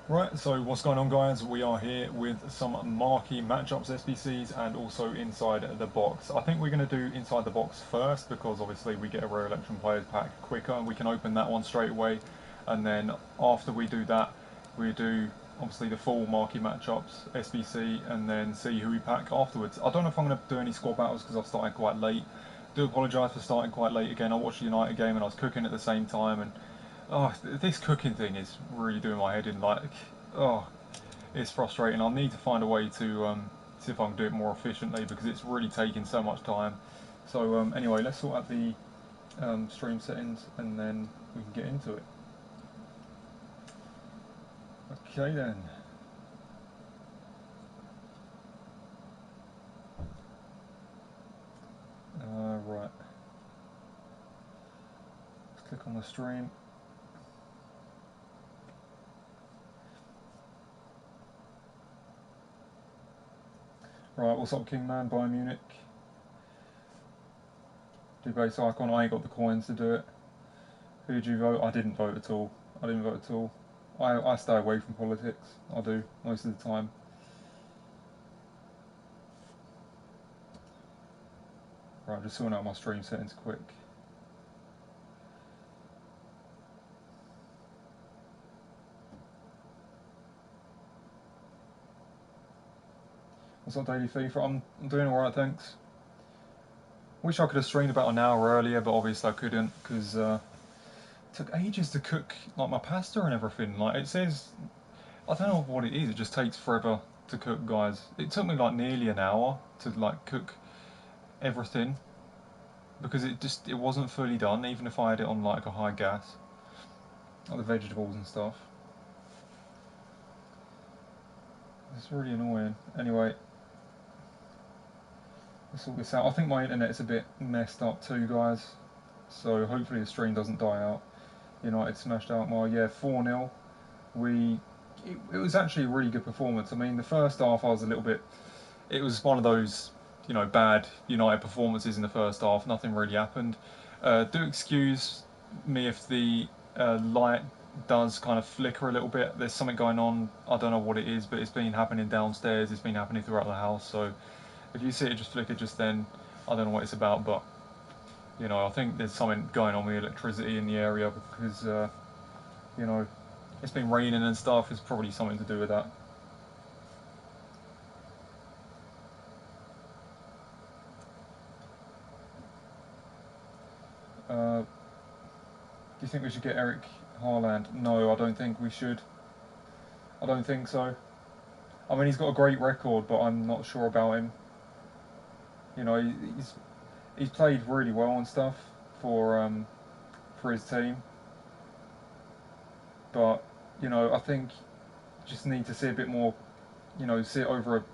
Right, so what's going on, guys? We are here with some marquee matchups SBCs and also inside the box. I think we're going to do inside the box first because obviously we get a rare election players pack quicker and we can open that one straight away, and then after we do that we do obviously the full marquee matchups SBC and then see who we pack afterwards. I don't know if I'm going to do any squad battles because I've started quite late. Do apologise for starting quite late again. I watched the United game and I was cooking at the same time, and oh, this cooking thing is really doing my head in. Like, oh, it's frustrating. I need to find a way to see if I can do it more efficiently because it's really taking so much time. So anyway, let's sort out the stream settings and then we can get into it. Okay then. Right. Let's click on the stream. Right, what's up, Kingman? Bayern Munich. Do base icon. I ain't got the coins to do it. Who did you vote? I didn't vote at all. I didn't vote at all. I stay away from politics. I do most of the time. Right, just sorting out my stream settings quick. What's up, Daily FIFA? I'm doing alright, thanks. Wish I could have streamed about an hour earlier, but obviously I couldn't because it took ages to cook like my pasta and everything. Like it says, I don't know what it is. It just takes forever to cook, guys. It took me like nearly an hour to like cook everything because it wasn't fully done, even if I had it on like a high gas, like the vegetables and stuff. It's really annoying. Anyway, let's sort this out. I think my internet's a bit messed up too, guys. So hopefully the stream doesn't die out. United smashed out my 4-0. It was actually a really good performance. I mean, the first half I was a little bit. It was one of those bad United performances in the first half. Nothing really happened. Do excuse me if the light does kind of flicker a little bit. There's something going on. I don't know what it is, but it's been happening downstairs. It's been happening throughout the house. So if you see it just flicker just then, I don't know what it's about, but I think there's something going on with electricity in the area because you know it's been raining and stuff. It's probably something to do with that. Do you think we should get Eric Haaland? No, I don't think we should. I don't think so. I mean, he's got a great record, but I'm not sure about him. He's played really well and stuff for his team, but I think just need to see a bit more. See it over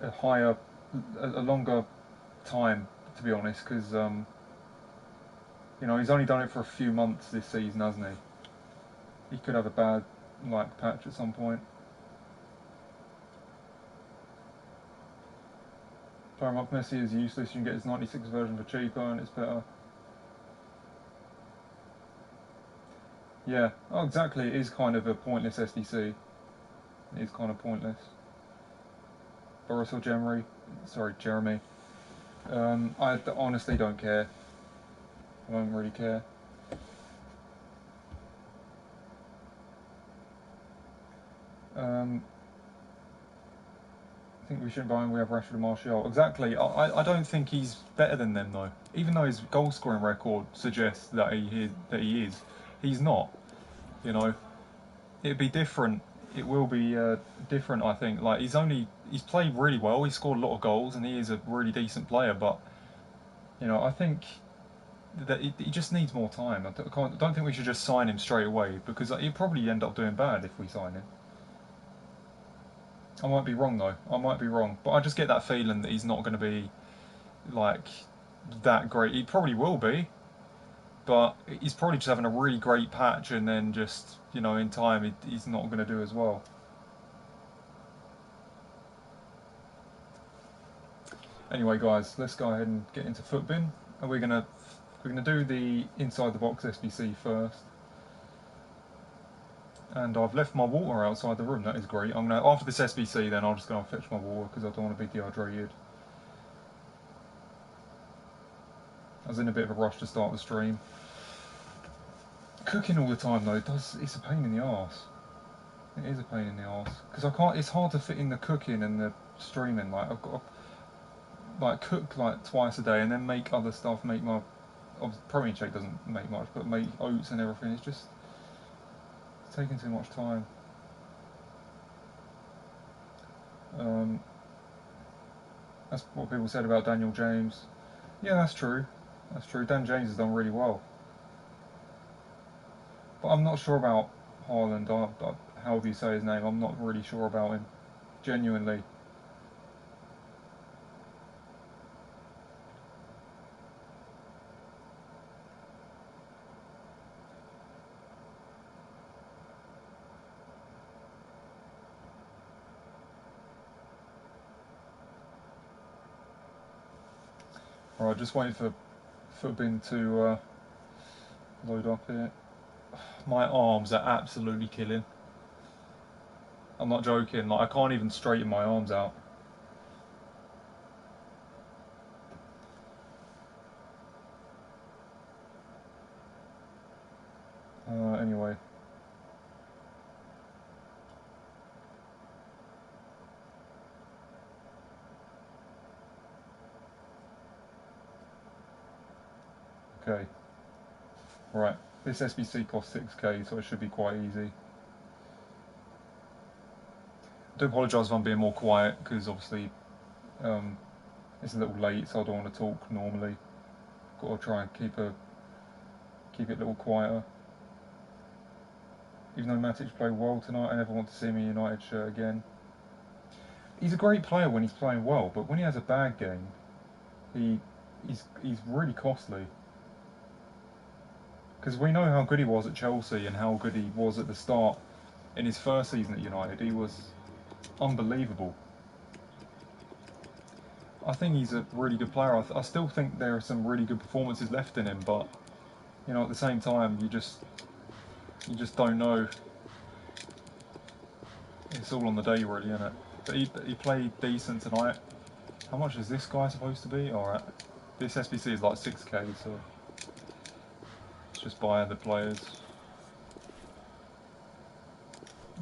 a higher, a longer time, to be honest, because he's only done it for a few months this season, hasn't he? He could have a bad patch at some point. Throwing up Messi is useless. You can get his 96 version for cheaper, and it's better. Yeah, oh, exactly. It is kind of a pointless SDC. It is kind of pointless. Boris or Jeremy? Sorry, Jeremy. I honestly don't care. I don't really care. I think we shouldn't buy him. We have Rashford and Martial. Exactly. I don't think he's better than them though. Even though his goal scoring record suggests that he is, he's not. You know, it'd be different. It will be different. I think. Like he's played really well. He scored a lot of goals, and he is a really decent player. But I think that he just needs more time. Don't think we should just sign him straight away because he'll probably end up doing bad if we sign him. I might be wrong though. I might be wrong, but I just get that feeling that he's not going to be like that great. He probably will be, but he's probably just having a really great patch, and then just in time he's not going to do as well. Anyway, guys, let's go ahead and get into Footbin, and we're gonna do the inside the box SBC first. And I've left my water outside the room. That is great. I'm gonna after this SBC, then I'm just gonna fetch my water because I don't want to be dehydrated. I was in a bit of a rush to start the stream. Cooking all the time though, it's a pain in the arse. It is a pain in the arse because I can't. It's hard to fit in the cooking and the streaming. Like I've got to like cook like twice a day and then make other stuff. Make my protein shake doesn't make much, but make oats and everything. It's taking too much time. That's what people said about Daniel James. Yeah, that's true. That's true. Dan James has done really well, but I'm not sure about Haaland. However you say his name, I'm not really sure about him. Genuinely. Alright, just waiting for Footbin to load up here. My arms are absolutely killing. I'm not joking. Like I can't even straighten my arms out. Anyway. Okay. Right. This SBC costs 6k, so it should be quite easy. I do apologise if I'm being more quiet, because obviously it's a little late, so I don't want to talk normally. Got to try and keep it a little quieter. Even though Matic played well tonight, I never want to see him in a United shirt again. He's a great player when he's playing well, but when he has a bad game, he's really costly. Because we know how good he was at Chelsea and how good he was at the start in his first season at United. He was unbelievable. I think he's a really good player. I still think there are some really good performances left in him, but you know, at the same time, you just don't know. It's all on the day, really, isn't it? But he played decent tonight. How much is this guy supposed to be? All right, this SBC is like 6k, so let's just buy the players.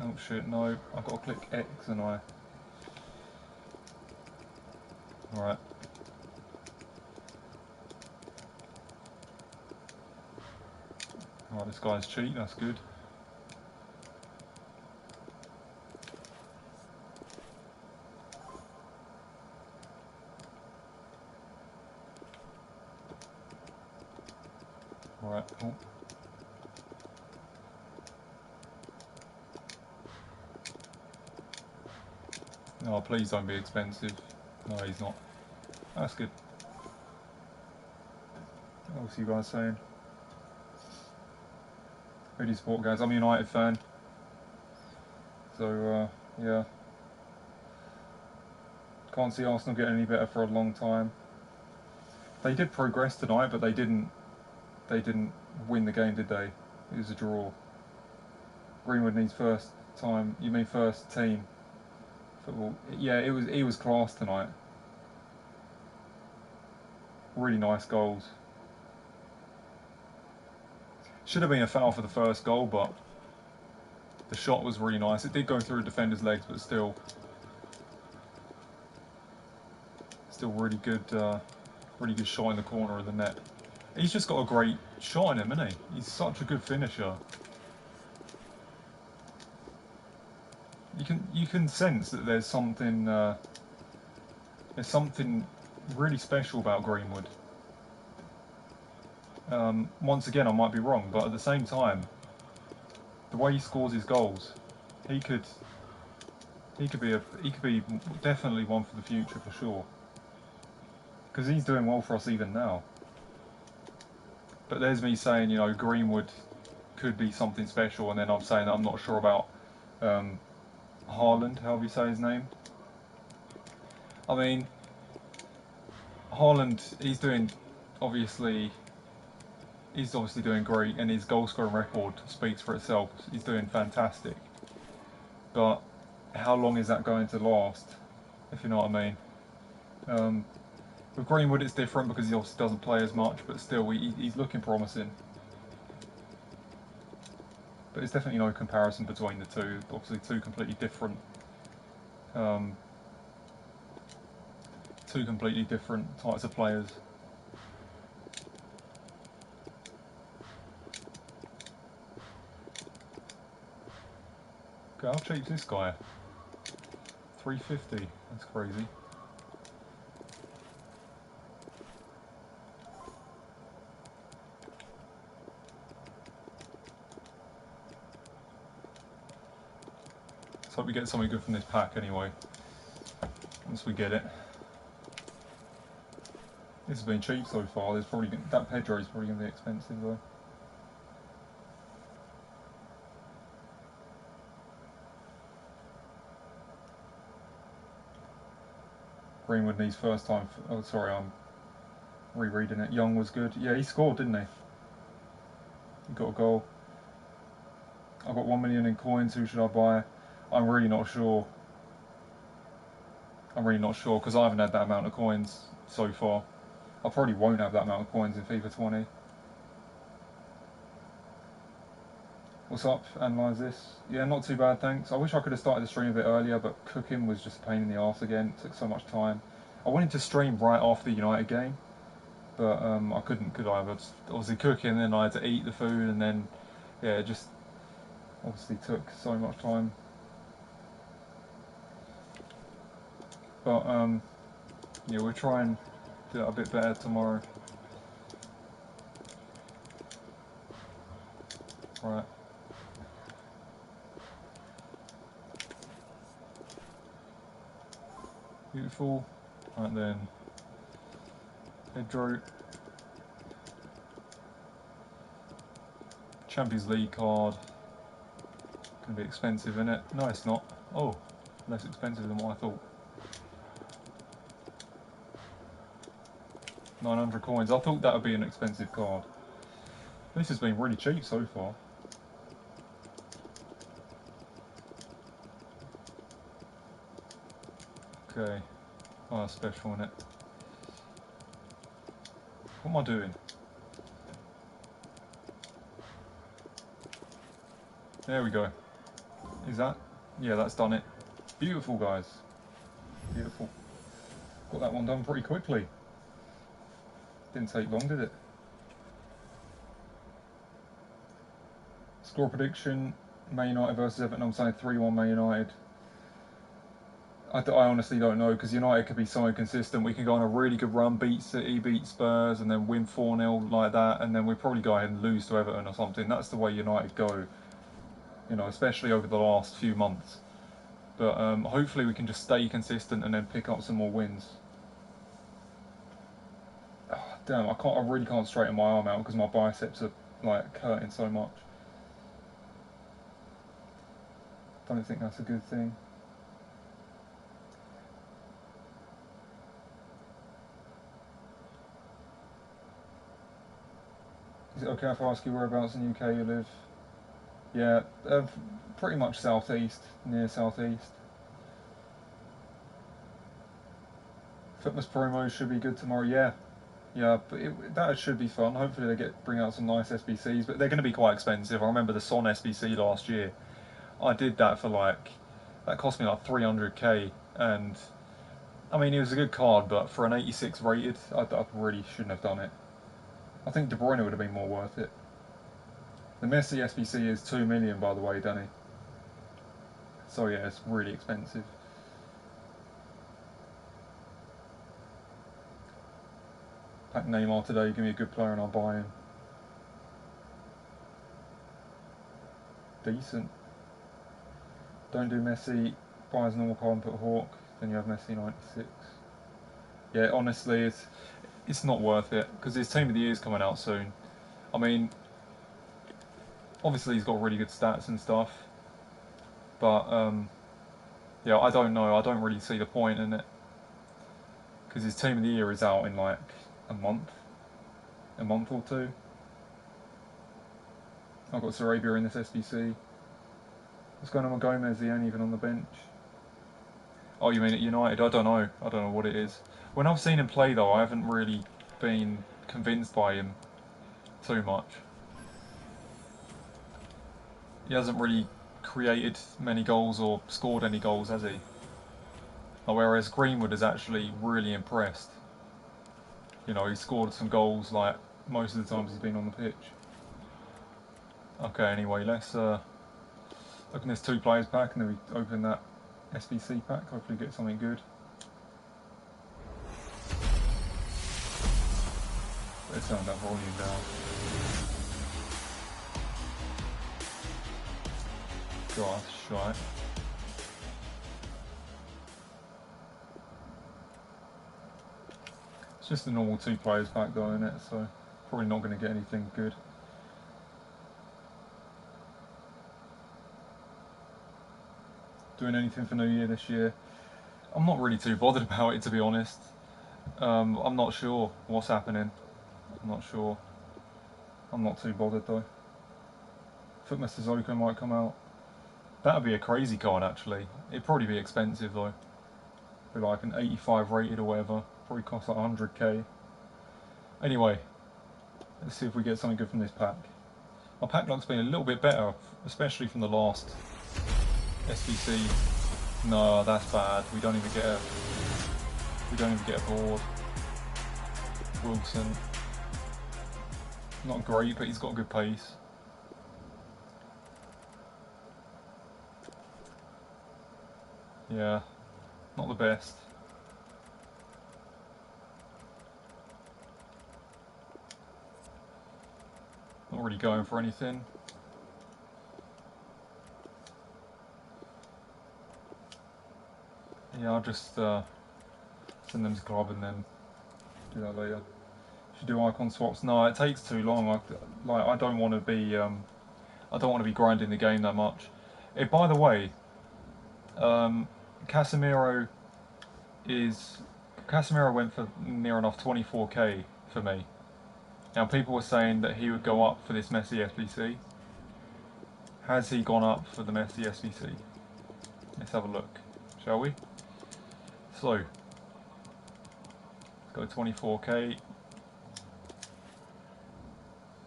Oh shit, no! I've got to click X and I. All right. Alright, this guy's cheap, that's good. Alright, cool. Oh, please don't be expensive. No, he's not. That's good. What's you guys saying? Who do you support, guys? I'm a United fan. So, yeah. Can't see Arsenal getting any better for a long time. They did progress tonight, but they didn't win the game, did they? It was a draw. Greenwood needs first time. You mean first team football? Yeah, it was class tonight. Really nice goals. Should have been a foul for the first goal, but the shot was really nice. It did go through a defender's legs, but still really good shot in the corner of the net. He's just got a great shot in him, isn't he? He's such a good finisher. You can sense that there's something really special about Greenwood. Once again, I might be wrong, but at the same time, the way he scores his goals, he could be definitely one for the future for sure. Because he's doing well for us even now. But there's me saying, you know, Greenwood could be something special, and then I'm saying that I'm not sure about Haaland, however you say his name. I mean, Haaland, he's he's obviously doing great, and his goal scoring record speaks for itself. He's doing fantastic. But how long is that going to last, if you know what I mean? With Greenwood it's different because he obviously doesn't play as much, but still he's looking promising. But there's definitely no comparison between the two. Obviously um, two completely different types of players. Okay, how cheap's this guy? 350. That's crazy. Let's hope we get something good from this pack anyway. Once we get it. This has been cheap so far. There's probably that Pedro is probably going to be expensive though. Greenwood needs first time. Oh, sorry, I'm rereading it. Young was good. Yeah, he scored, didn't he? He got a goal. I've got 1 million in coins. Who should I buy? I'm really not sure. I'm really not sure because I haven't had that amount of coins so far. I probably won't have that amount of coins in FIFA 20. What's up? Analyse this. Yeah, not too bad, thanks. I wish I could have started the stream a bit earlier, but cooking was just a pain in the arse again. It took so much time. I wanted to stream right after the United game, but I couldn't, could I? But obviously cooking, then I had to eat the food, and then yeah, it just obviously took so much time. But yeah, we'll try and do it a bit better tomorrow. Right. Beautiful. Right then. Pedro. Champions League card. Gonna be expensive, isn't it? No, it's not. Oh, less expensive than what I thought. 900 coins. I thought that would be an expensive card. This has been really cheap so far. Okay. Oh, that's special, isn't it? What am I doing? There we go. Is that? Yeah, that's done it. Beautiful, guys. Beautiful. Got that one done pretty quickly. Didn't take long, did it? Score prediction, Man United versus Everton. I'm saying 3-1 Man United. I honestly don't know, because United could be so inconsistent. We can go on a really good run, beat City, beat Spurs, and then win 4-0 like that, and then we probably go ahead and lose to Everton or something. That's the way United go, you know, especially over the last few months. But hopefully we can just stay consistent and then pick up some more wins. Oh, damn, I really can't straighten my arm out because my biceps are like hurting so much. Don't think that's a good thing. Is it okay if I ask you whereabouts in the UK you live? Yeah, pretty much southeast, near southeast. Fitness promo should be good tomorrow. Yeah, yeah, but that should be fun. Hopefully they bring out some nice SBCs, but they're going to be quite expensive. I remember the Son SBC last year. I did that for that cost me like 300k, and I mean it was a good card, but for an 86 rated, I really shouldn't have done it. I think De Bruyne would have been more worth it. The Messi SBC is 2 million, by the way, Danny. So yeah, it's really expensive. Pack Neymar today, give me a good player and I'll buy him. Decent. Don't do Messi, buy his normal card and put Hawk, then you have Messi 96. Yeah, honestly, it's not worth it, because his Team of the Year is coming out soon. I mean, obviously he's got really good stats and stuff, but yeah, I don't know, I don't really see the point in it, because his Team of the Year is out in like a month or two. I've got Sarabia in this SBC. What's going on with Gomez? He ain't even on the bench. Oh, you mean at United? I don't know. I don't know what it is. When I've seen him play, though, I haven't really been convinced by him too much. He hasn't really created many goals or scored any goals, has he? Whereas Greenwood has actually really impressed. You know, he's scored some goals like most of the times he's been on the pitch. Okay, anyway, let's open this 2 players pack and then we open that SBC pack. Hopefully get something good. Let's turn that volume down. Gosh, right. It's just a normal 2 players pack though, isn't it? So probably not going to get anything good. Doing anything for New Year this year? I'm not really too bothered about it, to be honest. I'm not sure what's happening. I'm not sure. I'm not too bothered though. Footmaster Zoko might come out. That would be a crazy card actually. It'd probably be expensive though. Be like an 85 rated or whatever. Probably cost like 100k. Anyway, let's see if we get something good from this pack. My pack luck's been a little bit better, especially from the last SBC. No, that's bad. We don't even get a board. Wilson. Not great, but he's got a good pace. Yeah, not the best. Not really going for anything. Yeah, I'll just send them to club and then do that later. Should do icon swaps. No, it takes too long. I don't want to be grinding the game that much. By the way, Casemiro went for near enough 24k for me. Now people were saying that he would go up for this Messi SBC. Has he gone up for the Messi SBC? Let's have a look, shall we? So, let's go 24k.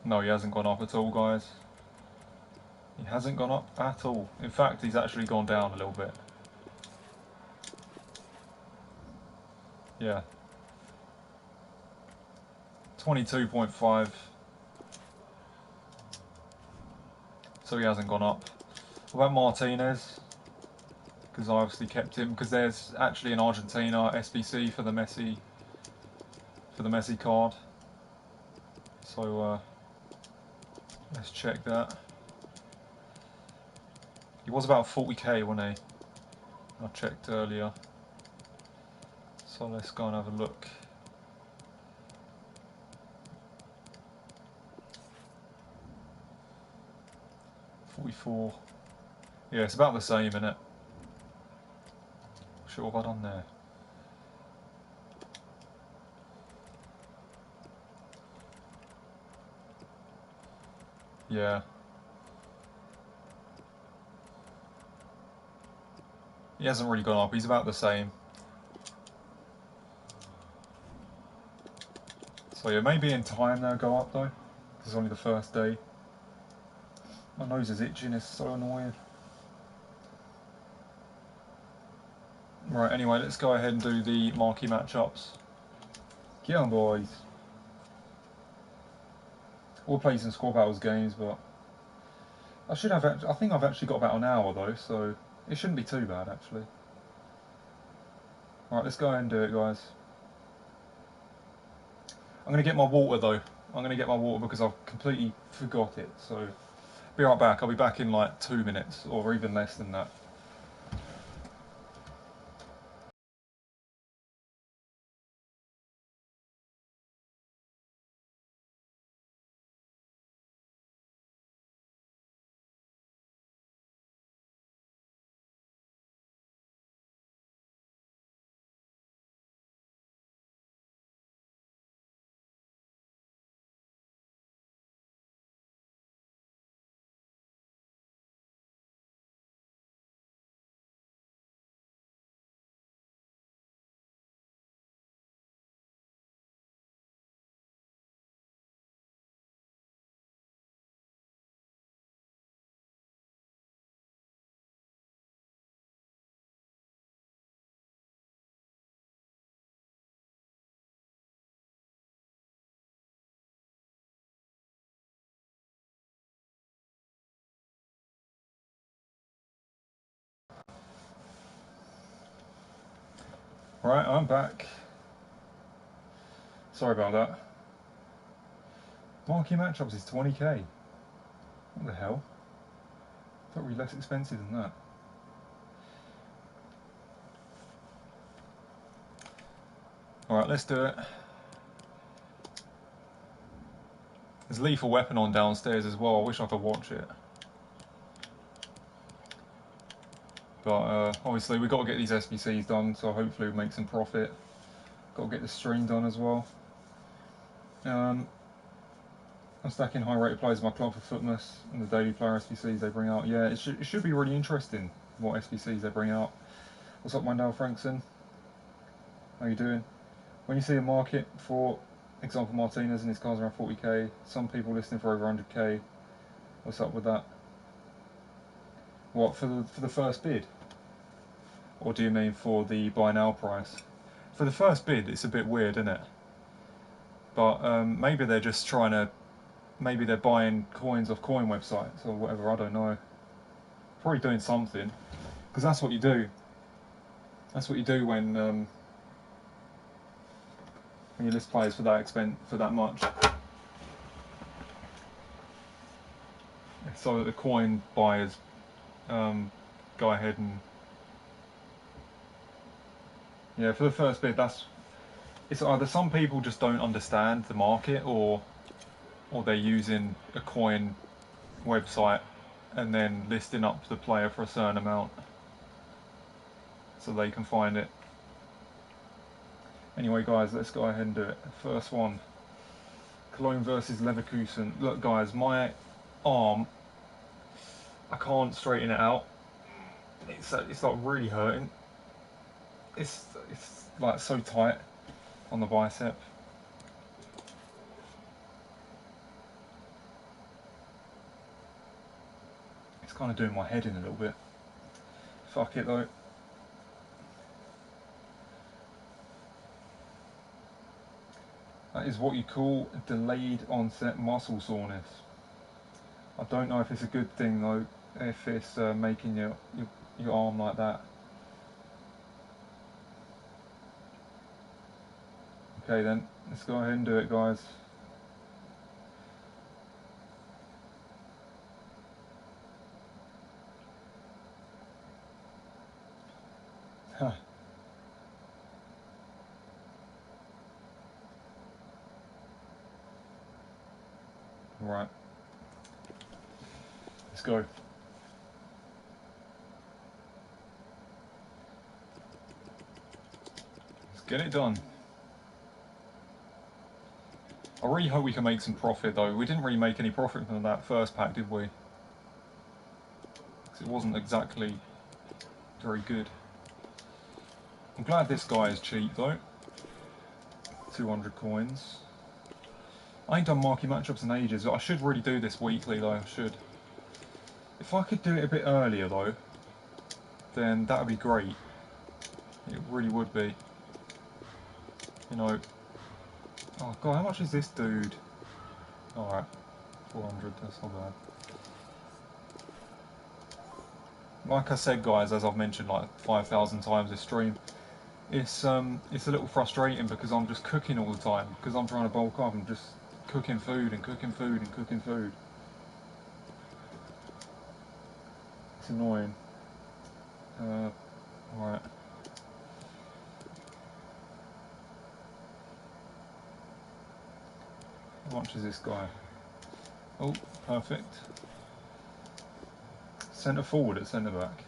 No, he hasn't gone up at all, guys. He hasn't gone up at all. In fact, he's actually gone down a little bit. Yeah. 22.5. So he hasn't gone up. What about Martinez? Because I obviously kept him, because there's actually an Argentina SBC for the Messi card. So let's check that. He was about 40k, wasn't he? I checked earlier. So let's go and have a look. $44. Yeah, it's about the same, isn't it? Sure, what have I done there? Yeah. He hasn't really gone up, he's about the same. So yeah, maybe in time they'll go up though. This is only the first day. My nose is itching, it's so annoying. Right, anyway, let's go ahead and do the marquee matchups. Get on, boys. We'll play some squad battles games, but I think I've actually got about an hour though, so it shouldn't be too bad actually. Right, let's go ahead and do it, guys. I'm going to get my water though. I'm going to get my water because I've completely forgot it, so be right back. I'll be back in like 2 minutes or even less than that. Right, I'm back. Sorry about that. Marquee matchups is 20k. What the hell? I thought it would be less expensive than that. Alright, let's do it. There's Lethal Weapon on downstairs as well. I wish I could watch it. But obviously we've got to get these SBCs done, so hopefully we'll make some profit. Got to get the stream done as well. I'm stacking high rated players in my club for Footmas and the daily player SBCs they bring out. Yeah, it should be really interesting what SBCs they bring out. What's up, Mandel Frankson? How you doing? When you see a market for example Martinez and his car's around 40k, some people listing for over 100k. What's up with that? What, for the first bid? Or do you mean for the buy now price? For the first bid, it's a bit weird, isn't it? But maybe they're just trying to, maybe they're buying coins off coin websites or whatever, I don't know. Probably doing something, because that's what you do. That's what you do when you list players for that much. So that the coin buyers go ahead and, yeah, for the first bid, it's either some people just don't understand the market, or they're using a coin website and then listing up the player for a certain amount so they can find it. Anyway guys, let's go ahead and do it. First one, Cologne versus Leverkusen. Look guys, my arm, I can't straighten it out. It's like really hurting. It's like so tight on the bicep. It's kind of doing my head in a little bit. Fuck it though. That is what you call delayed onset muscle soreness. I don't know if it's a good thing though, if it's making your arm like that. Okay then, let's go ahead and do it guys. Huh. Right. Let's go. Let's get it done. I really hope we can make some profit though. We didn't really make any profit from that first pack, did we? Because it wasn't exactly very good. I'm glad this guy is cheap though. 200 coins. I ain't done marquee matchups in ages. I should really do this weekly though, I should. If I could do it a bit earlier though, then that would be great. It really would be. You know. Oh god, how much is this dude? Alright, 400, that's not bad. Like I said guys, as I've mentioned like 5,000 times this stream, it's a little frustrating because I'm just cooking all the time, because I'm trying to bulk up and just cooking food and cooking food and cooking food. It's annoying. Right. How much is this guy? Oh, perfect. Centre forward at centre back.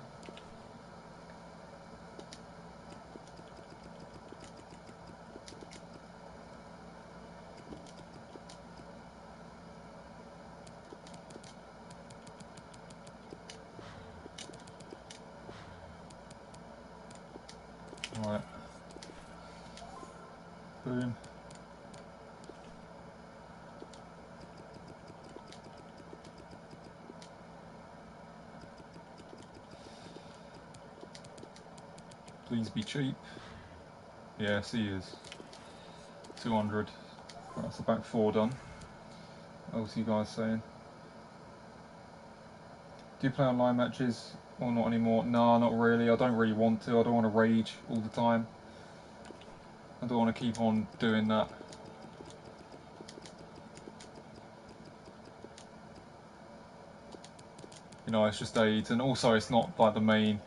Right. Boom. Please be cheap. Yes, he is. 200. Right, that's the back four done. What else are you guys saying? Do you play online matches or not anymore? No, not really. I don't really want to. I don't want to rage all the time. I don't want to keep on doing that. You know, it's just AIDS, and also it's not like the main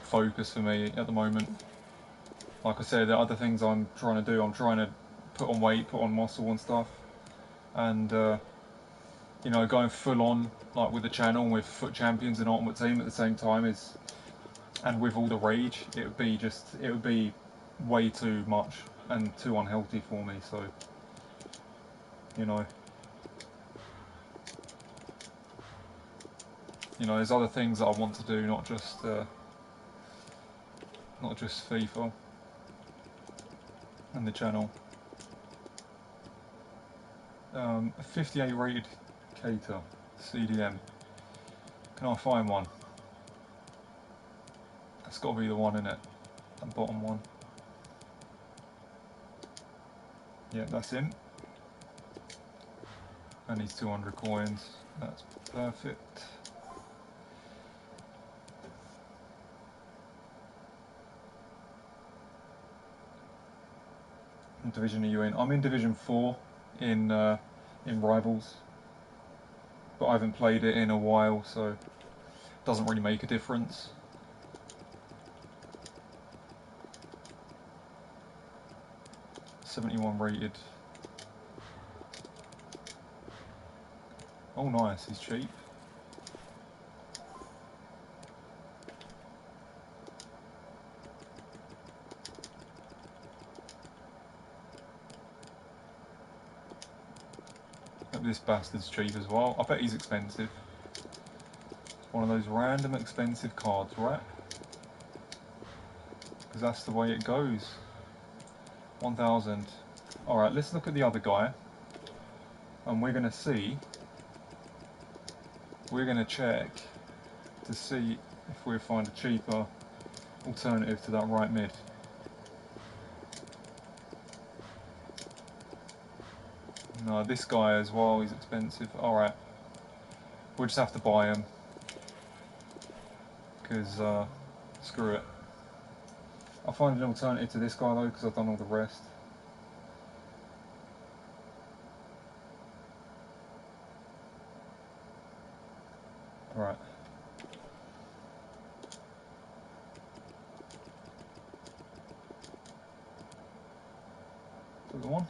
focus for me at the moment. Like I said, there are other things I'm trying to do. I'm trying to put on weight, put on muscle and stuff, and you know, going full on like with the channel with Foot Champions and Ultimate Team at the same time is, and with all the rage, it would be way too much and too unhealthy for me. So, you know, there's other things that I want to do, not just FIFA and the channel. 58 rated Cater CDM. Can I find one? That's got to be the one in it, the bottom one. Yeah, that's him. And he's 200 coins. That's perfect. What division are you in? I'm in Division 4 in Rivals, but I haven't played it in a while, so it doesn't really make a difference. .71 rated. Oh nice, he's cheap. This bastard's cheap as well. I bet he's expensive. It's one of those random expensive cards, right? Because that's the way it goes. 1,000. Alright, let's look at the other guy. And we're going to see... We're going to check to see if we find a cheaper alternative to that right mid. No, this guy as well, he's expensive. Alright. We'll just have to buy him. Because, screw it. I'll find an alternative to this guy though, because I've done all the rest. Right. The one?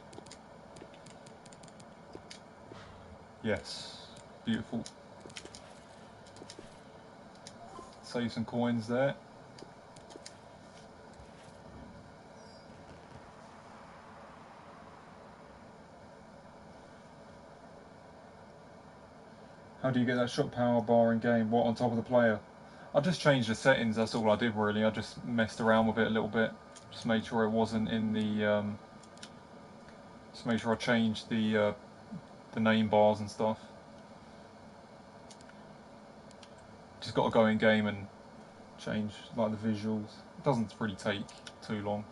Yes. Beautiful. Save some coins there. How do you get that shot power bar in game? What, on top of the player? I just changed the settings, that's all I did really. I just messed around with it a little bit. Just made sure it wasn't in the... just made sure I changed the name bars and stuff. Just got to go in game and change like the visuals. It doesn't really take too long.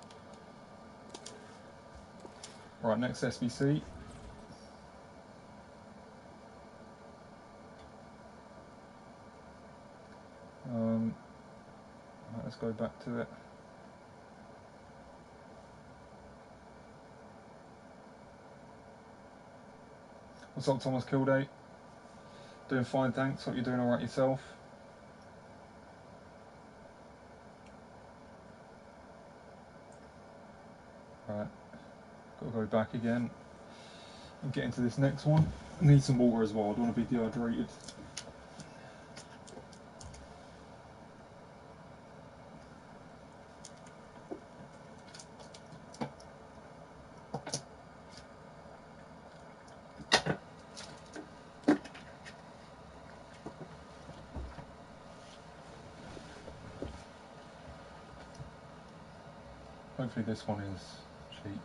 Right, next SBC. Right, let's go back to it. What's up, Thomas Kilday? Doing fine, thanks. Hope you're doing alright yourself. Right, got to go back again and get into this next one. Need some water as well, I don't want to be dehydrated. Hopefully this one is cheap.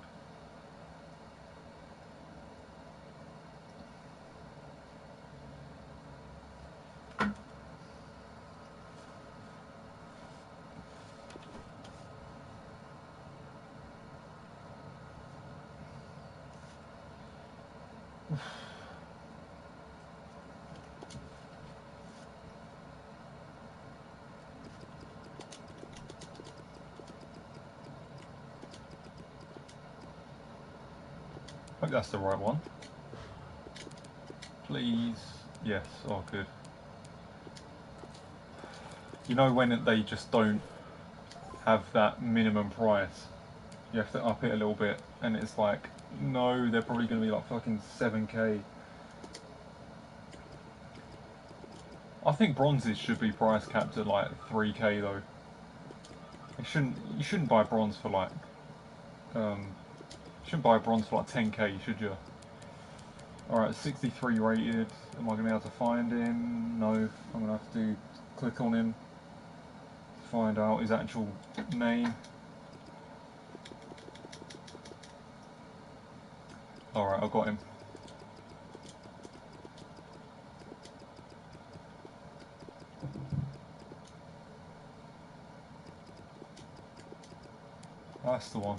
Hope that's the right one. Please. Yes. Oh, good. You know when they just don't have that minimum price, you have to up it a little bit, and it's like, no, they're probably going to be like fucking 7k. I think bronzes should be price capped at like 3k though. You shouldn't buy bronze for like, you shouldn't buy bronze for like 10k, should you? Alright, 63 rated. Am I going to be able to find him? No, I'm going to have to click on him to find out his actual name. Alright, I've got him. That's the one.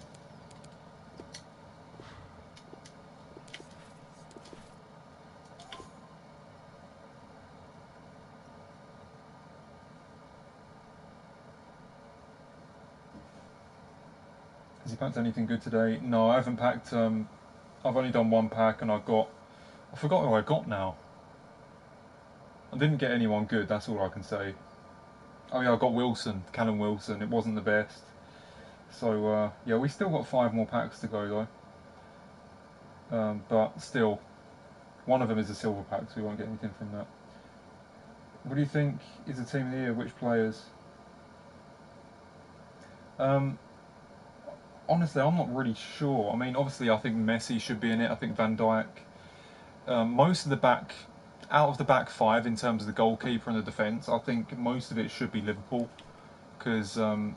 Has he packed anything good today? No, I haven't packed. I've only done one pack, and I forgot who I got now. I didn't get anyone good. That's all I can say. Oh yeah, I got Wilson, Callum Wilson. It wasn't the best. So yeah, we still got 5 more packs to go though. But still, one of them is a silver pack, so we won't get anything from that. What do you think is the team of the year? Which players? Honestly, I'm not really sure. I mean, obviously, I think Messi should be in it. I think Van Dijk. Most of the back, out of the back 5 in terms of the goalkeeper and the defence, I think most of it should be Liverpool, because I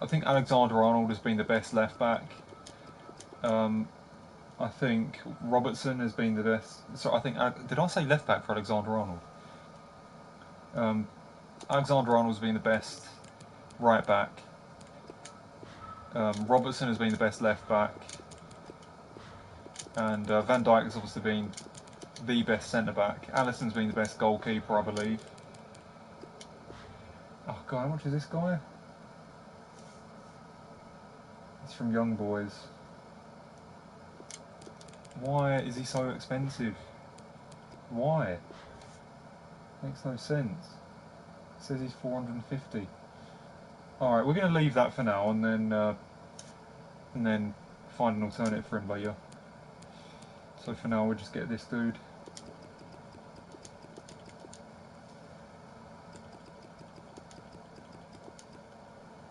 think Alexander-Arnold has been the best left back. I think Robertson has been the best. So I think, did I say left back for Alexander-Arnold? Alexander-Arnold's been the best right back. Robertson has been the best left back, and Van Dijk has obviously been the best centre back. Alisson's been the best goalkeeper, I believe. Oh god, how much is this guy? It's from Young Boys. Why is he so expensive? Why? Makes no sense. It says he's 450. Alright, we're going to leave that for now, and then find an alternate for him later. So for now we'll just get this dude.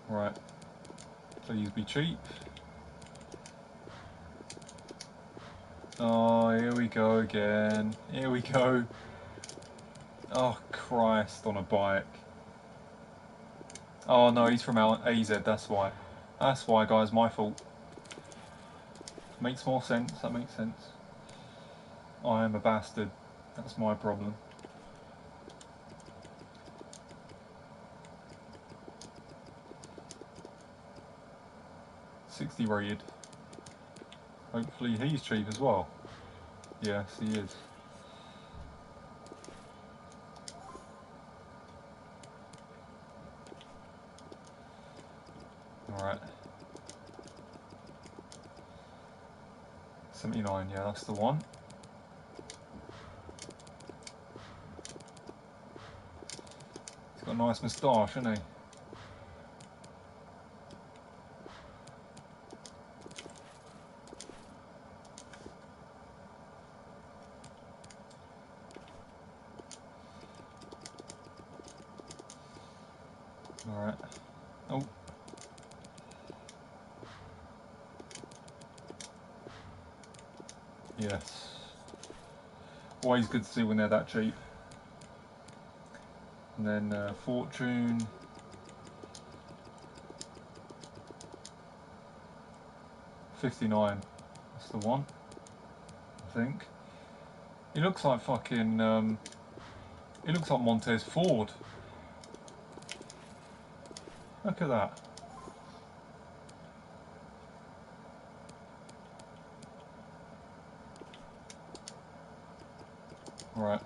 Right. Please be cheap. Oh, here we go again. Here we go. Oh, Christ, on a bike. Oh no, he's from AZ, that's why. That's why, guys, my fault. Makes more sense, that makes sense. I am a bastard. That's my problem. $60 rated. Hopefully he's cheap as well. Yes, he is. Alright. 79, yeah, that's the one. He's got a nice moustache, hasn't he? Alright. Oh. Yes. Always good to see when they're that cheap. And then Fortune. $59. That's the one, I think. He looks like fucking, he looks like Montez Ford. Look at that. Right.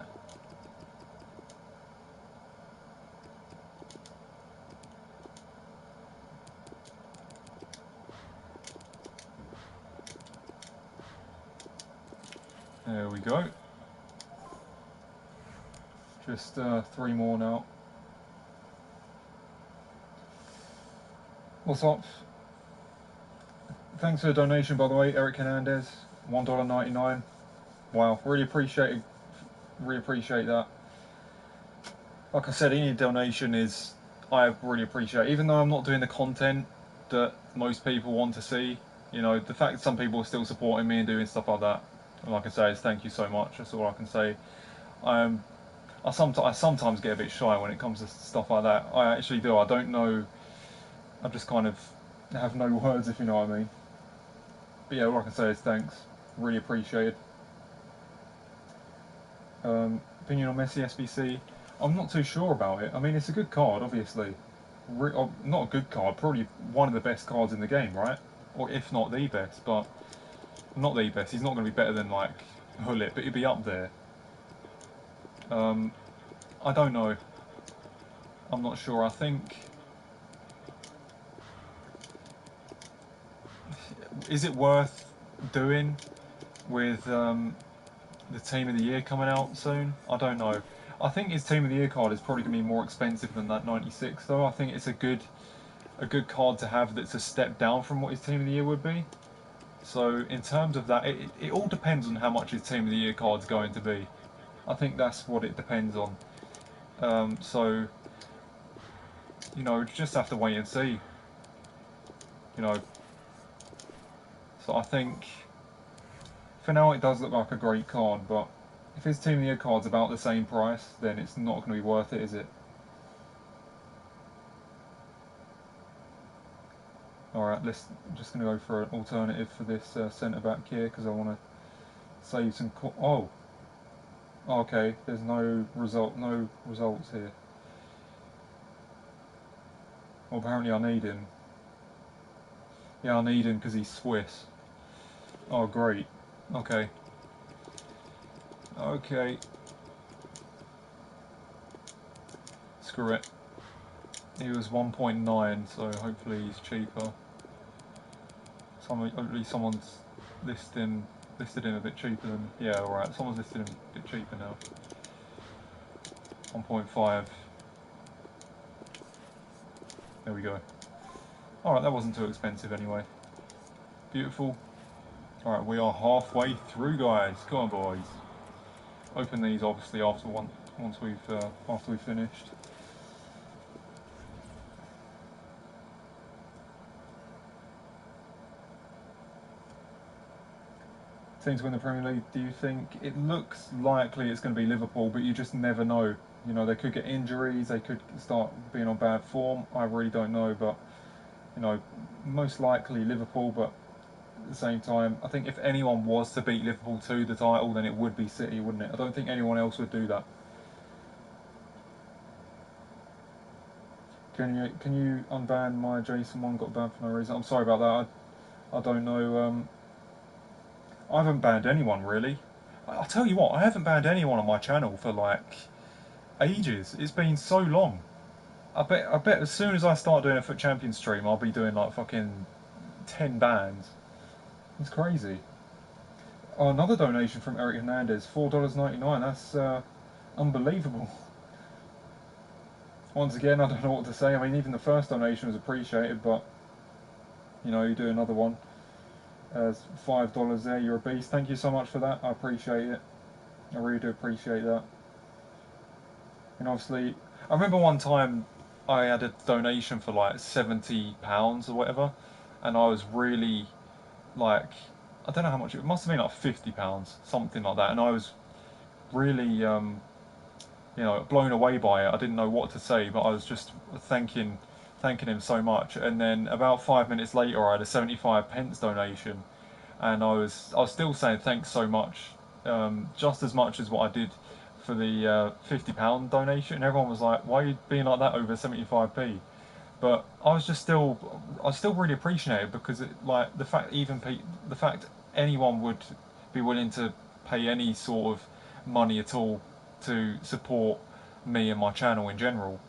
There we go. Just 3 more now. What's up? Thanks for the donation, by the way, Eric Hernandez, $1.99. Wow, really appreciate that. Like I said, any donation is I really appreciate. Even though I'm not doing the content that most people want to see, you know, the fact that some people are still supporting me and doing stuff like that, all I can say is thank you so much. That's all I can say. I sometimes get a bit shy when it comes to stuff like that. I actually do. I don't know. I just kind of have no words, if you know what I mean. But yeah, all I can say is thanks. Really appreciated. Opinion on Messi SBC? I'm not too sure about it. I mean, it's a good card, obviously. Not a good card, probably one of the best cards in the game, right? Or if not the best, but not the best. He's not going to be better than like Hullet, but he'd be up there. I don't know. I'm not sure. I think. Is it worth doing with the Team of the Year coming out soon? I don't know. I think his Team of the Year card is probably going to be more expensive than that 96, though. I think it's a good card to have that's a step down from what his Team of the Year would be. So in terms of that, it all depends on how much his Team of the Year card's going to be. I think that's what it depends on. So, you know, just have to wait and see. You know, so I think for now it does look like a great card, but if his Team of the Year card's about the same price, then it's not going to be worth it, is it? Alright, I'm just going to go for an alternative for this centre back here because I want to save some. Oh, okay. There's no results here. Well, apparently I need him. Yeah, I need him because he's Swiss. Oh, great. Okay. Okay. Screw it. He was 1.9, so hopefully he's cheaper. Hopefully someone's listed him a bit cheaper than. Yeah, alright. Someone's listed him a bit cheaper now. 1.5. There we go. Alright, that wasn't too expensive anyway. Beautiful. Alright, we are halfway through, guys. Come on, boys. Open these obviously once we've finished. Teams win the Premier League, do you think? It looks likely it's going to be Liverpool, but you just never know. You know, they could get injuries, they could start being on bad form. I really don't know, but, you know, most likely Liverpool, but at the same time, I think if anyone was to beat Liverpool to the title, then it would be City, wouldn't it? I don't think anyone else would do that. Can you unban my Jason one? Got banned for no reason. I'm sorry about that. I don't know. I haven't banned anyone really. I'll tell you what, I haven't banned anyone on my channel for like ages. It's been so long. I bet as soon as I start doing a Foot Champion stream, I'll be doing like fucking 10 bans. It's crazy. Oh, another donation from Eric Hernandez, $4.99. That's unbelievable. Once again, I don't know what to say. I mean, even the first donation was appreciated, but you know, you do another one. $5 there. You're a beast. Thank you so much for that. I appreciate it. I really do appreciate that. And obviously, I remember one time I had a donation for like £70 or whatever, and I was really like, I don't know how much it must have been like £50, something like that, and I was really you know, blown away by it. I didn't know what to say, but I was just thanking him so much. And then about 5 minutes later, I had a 75p donation, and I was still saying thanks so much, just as much as what I did for the £50 donation. And everyone was like, "Why are you being like that over 75p?" But I was still really appreciative because like the fact anyone would be willing to pay any sort of money at all to support me and my channel in general.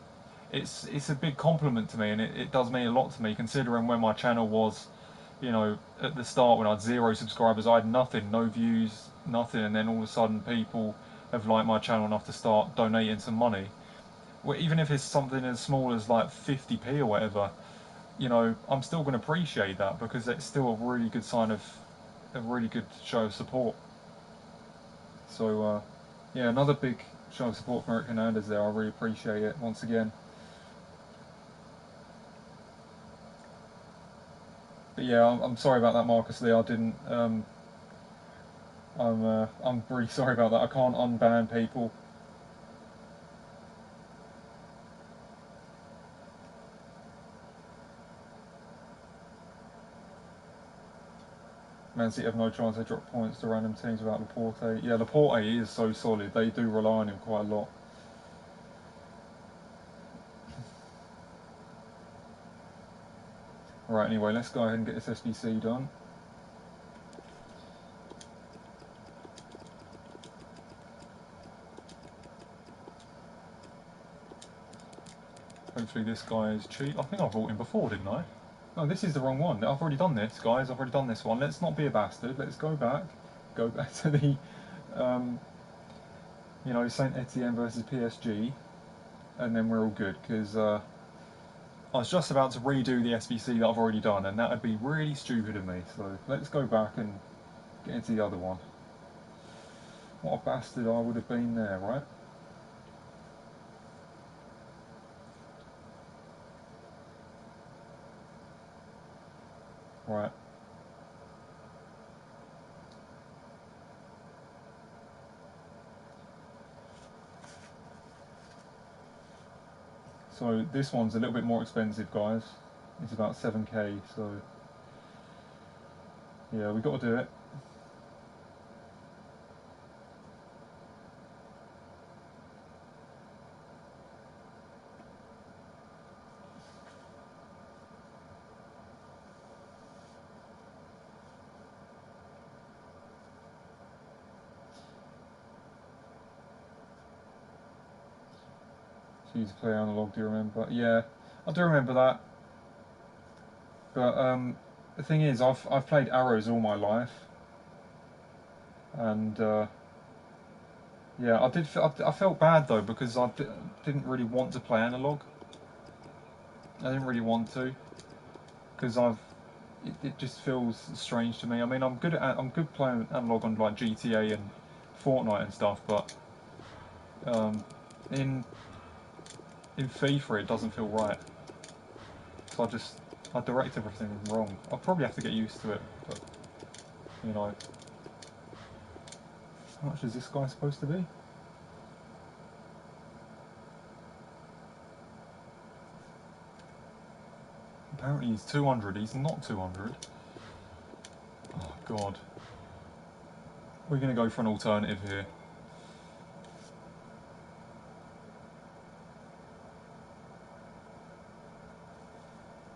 It's a big compliment to me, and it does mean a lot to me considering when my channel was, you know, at the start when I had 0 subscribers, I had nothing, no views, nothing, and then all of a sudden people have liked my channel enough to start donating some money. Well, even if it's something as small as like 50p or whatever, you know, I'm still going to appreciate that because it's still a really good sign of a really good show of support. So, yeah, another big show of support from Eric Hernandez there. I really appreciate it once again. But yeah, I'm sorry about that, Marcus Lee. I didn't. I'm really sorry about that. I can't unban people. Man City have no chance. They drop points to random teams without Laporte. Yeah, Laporte is so solid. They do rely on him quite a lot. Right, anyway, let's go ahead and get this SBC done. Hopefully this guy is cheap. I think I bought him before, didn't I? No, this is the wrong one. I've already done this, guys. I've already done this one. Let's not be a bastard. Let's go back. Go back to the, you know, Saint Etienne versus PSG, and then we're all good. Because I was just about to redo the SBC that I've already done, and that would be really stupid of me. So let's go back and get into the other one. What a bastard I would have been there, right? Right. So this one's a little bit more expensive, guys. It's about 7k, so yeah, we got to do it. Choose player analog, do you remember? Yeah, I do remember that. But the thing is, I've played arrows all my life, and yeah, I felt bad though because didn't really want to play analog. I didn't really want to because it just feels strange to me. I mean, I'm good playing analog on like GTA and Fortnite and stuff, but um, in FIFA it doesn't feel right. So I direct everything wrong. I'll probably have to get used to it, but you know, how much is this guy supposed to be? Apparently he's 200. He's not 200. Oh god. We're gonna go for an alternative here.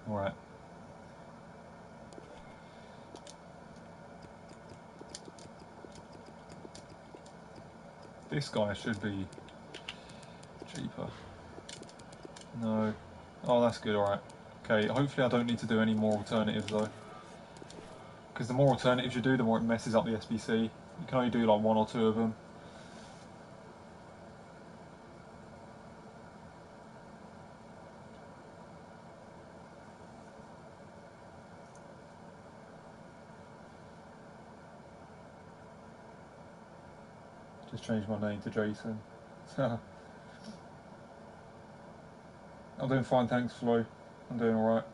Right. This guy should be cheaper. No. Oh, that's good, alright. Okay, hopefully I don't need to do any more alternatives though. Because the more alternatives you do, the more it messes up the SBC. You can only do like one or two of them. Just changed my name to Jason. I'm doing fine, thanks, Flo. I'm doing alright.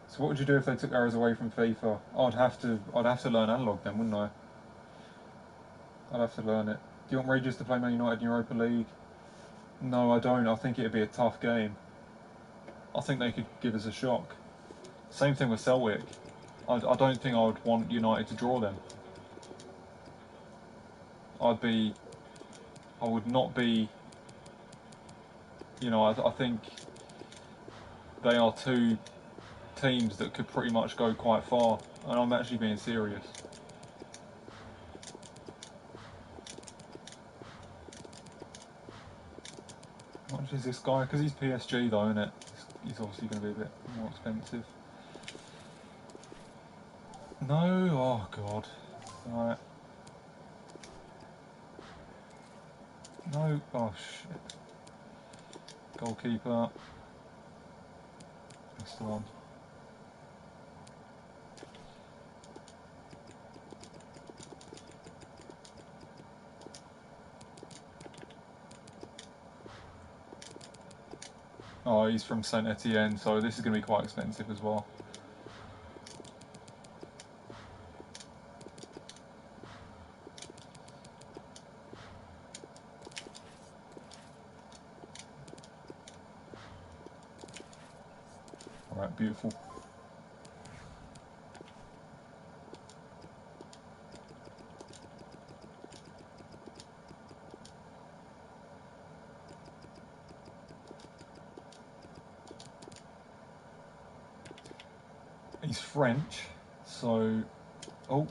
So what would you do if they took arrows away from FIFA? I'd have to learn analog then, wouldn't I? I'd have to learn it. Do you want Rangers to play Man United in Europa League? No, I don't. I think it'd be a tough game. I think they could give us a shock. Same thing with Celtic. I don't think I would want United to draw them. I would not be, you know, I think they are two teams that could pretty much go quite far, and I'm actually being serious. How much is this guy? Because he's PSG though, isn't it? He's obviously going to be a bit more expensive. No, oh god. Right. No. Oh shit. Goalkeeper. That's the one. Oh, he's from Saint Etienne, so this is going to be quite expensive as well. Alright, beautiful. He's French, so... Oh.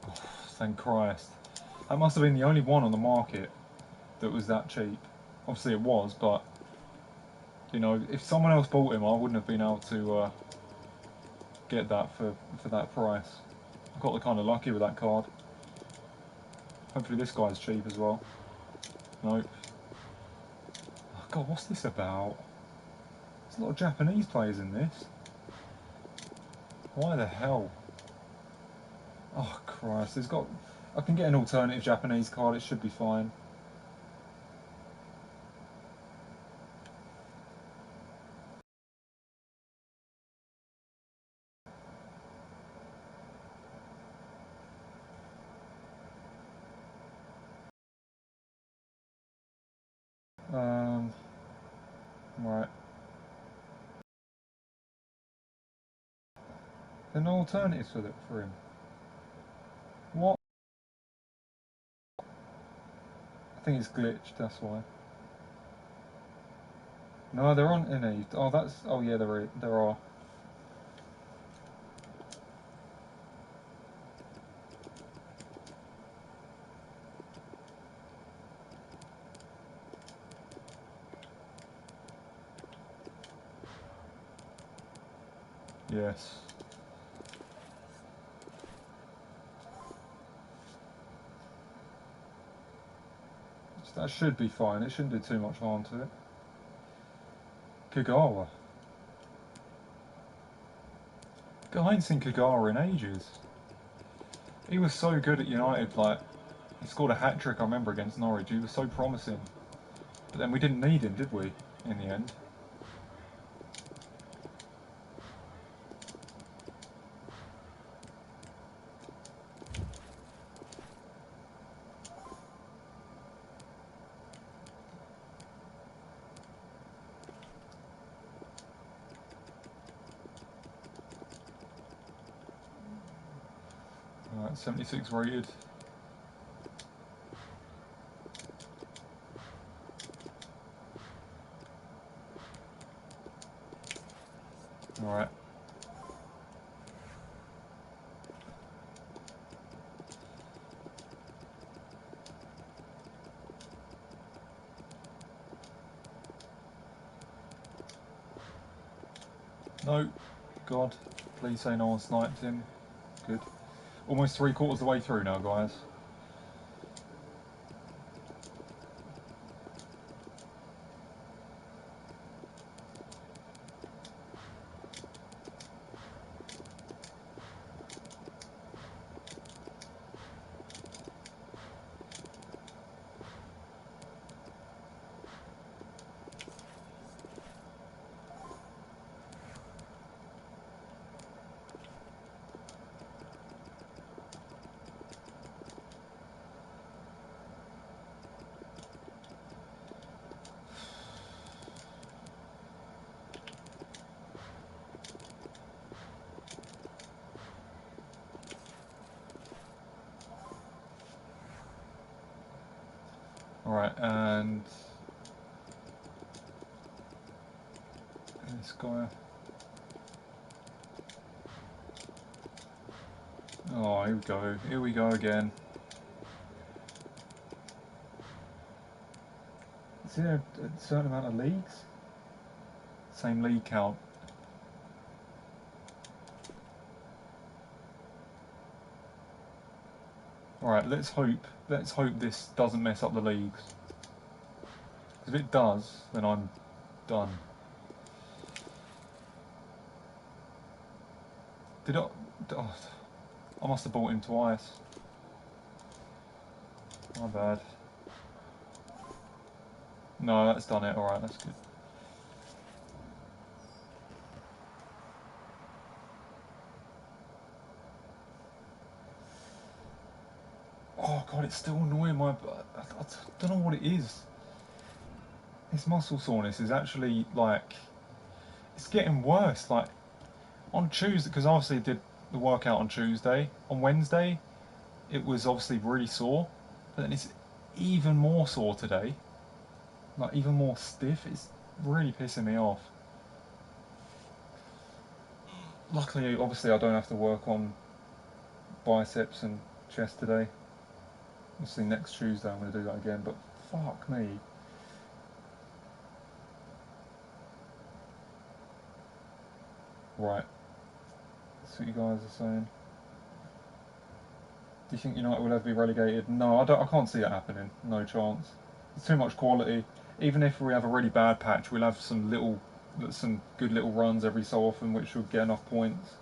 Oh, thank Christ. That must have been the only one on the market that was that cheap. Obviously it was, but... You know, if someone else bought him, I wouldn't have been able to get that for that price. I got kind of lucky with that card. Hopefully this guy's cheap as well. Nope. Oh, God, what's this about? There's a lot of Japanese players in this. Why the hell? Oh Christ, there's got... I can get an alternative Japanese card, it should be fine. Right. There are no alternatives for him. What? I think it's glitched, that's why. No, there aren't any. Oh, that's... Oh yeah, there are. Yes. That should be fine, it shouldn't do too much harm to it. Kagawa. God, I ain't seen Kagawa in ages. He was so good at United, like, he scored a hat-trick, I remember, against Norwich. He was so promising. But then we didn't need him, did we, in the end? Alright, 76 rated. Alright. No. God. Please say no one sniped him. Good. Almost 3/4 of the way through now, guys. Alright, and this guy. Oh, here we go. Here we go again. Is there a certain amount of leagues? Same league count. Alright, let's hope this doesn't mess up the leagues. If it does, then I'm done. Did I... Oh, I must have bought him twice. My bad. No, that's done it. Alright, that's good. Oh god, it's still annoying. I don't know what it is. This muscle soreness is actually like, it's getting worse. Like on Tuesday, because obviously I did the workout on Tuesday. On Wednesday, it was obviously really sore, but then it's even more sore today. Like even more stiff. It's really pissing me off. Luckily, obviously, I don't have to work on biceps and chest today. Obviously, next Tuesday I'm going to do that again, but fuck me. Right, that's what you guys are saying. Do you think United will ever be relegated? No, I can't see it happening. No chance. There's too much quality. Even if we have a really bad patch, we'll have some good little runs every so often, which will get enough points.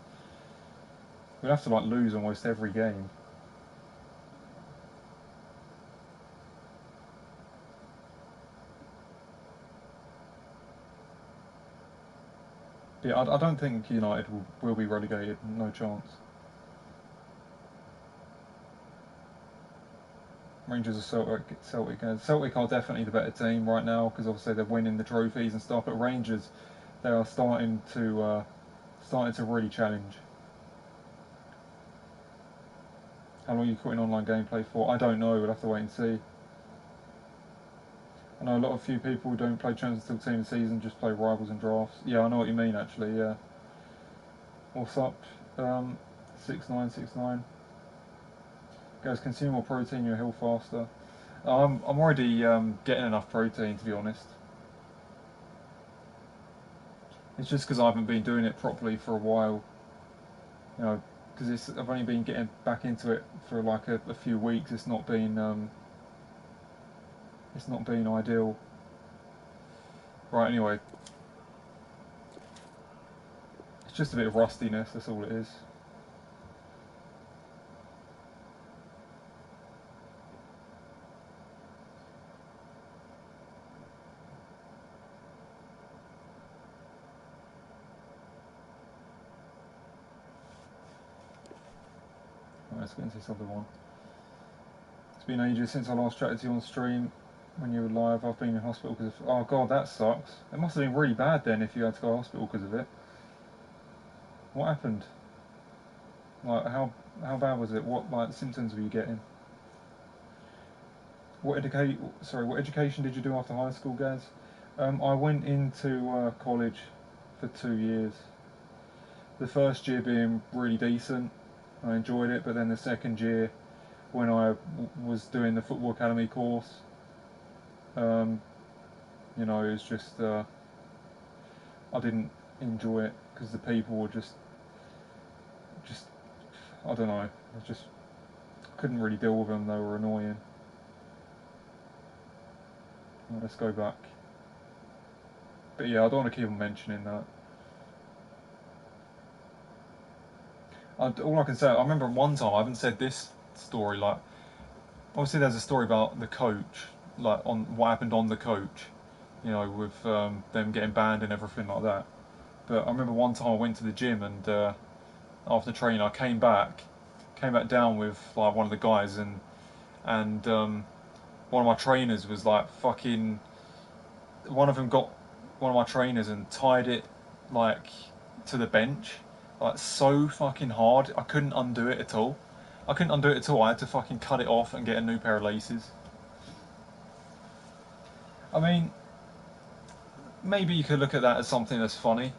We'll have to like lose almost every game. Yeah, I don't think United will be relegated. No chance. Rangers are Celtic are definitely the better team right now because obviously they're winning the trophies and stuff. But Rangers, they are starting to really challenge. How long are you quitting online gameplay for? I don't know. We'll have to wait and see. I know a lot of few people who don't play Champions until team of the season just play rivals and drafts. Yeah, I know what you mean actually. Yeah. What's up? 6969. Guys, consume more protein, you'll heal faster. I'm already getting enough protein to be honest. It's just because I haven't been doing it properly for a while. You know, because I've only been getting back into it for like a few weeks. It's not been ideal. Right, anyway, it's just a bit of rustiness. That's all it is. Right, let's get into this other one. It's been ages since I last chatted to you on stream. When you were live, I've been in hospital because of... Oh god, that sucks. It must have been really bad then if you had to go to hospital because of it. What happened? Like, how bad was it? What like symptoms were you getting? What education did you do after high school, Gaz? I went into college for 2 years. The first year being really decent, I enjoyed it, but then the second year, when I was doing the football academy course, um, you know, it was just I didn't enjoy it because the people were just I don't know, I just couldn't really deal with them. They were annoying. Right, let's go back. But yeah, I don't want to keep on mentioning that. All I can say, I remember one time, I haven't said this story, like, obviously there's a story about the coach, like, on what happened on the coach, you know, with them getting banned and everything like that. But I remember one time I went to the gym and after training I came back down with like one of the guys and one of my trainers was like fucking, one of them got one of my trainers and tied it like to the bench, like so fucking hard. I couldn't undo it at all. I had to fucking cut it off and get a new pair of laces. I mean, maybe you could look at that as something that's funny.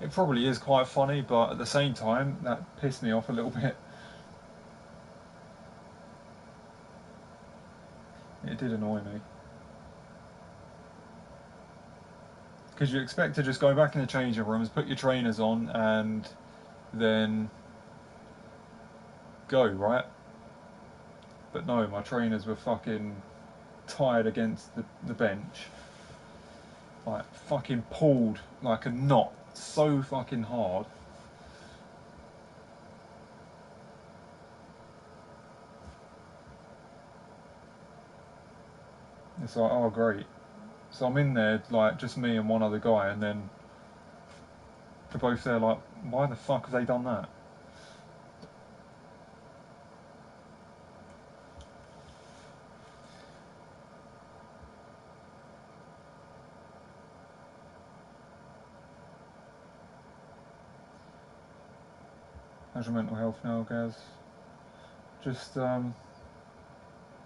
It probably is quite funny, but at the same time, that pissed me off a little bit. It did annoy me. Because you expect to just go back in the changing rooms, put your trainers on, and then go, right? But no, my trainers were fucking tied against the bench, like fucking pulled like a knot so fucking hard. It's like, oh great. So I'm in there, like just me and one other guy, and then they're both there like, why the fuck have they done that? How's your mental health now, Gaz? Just, you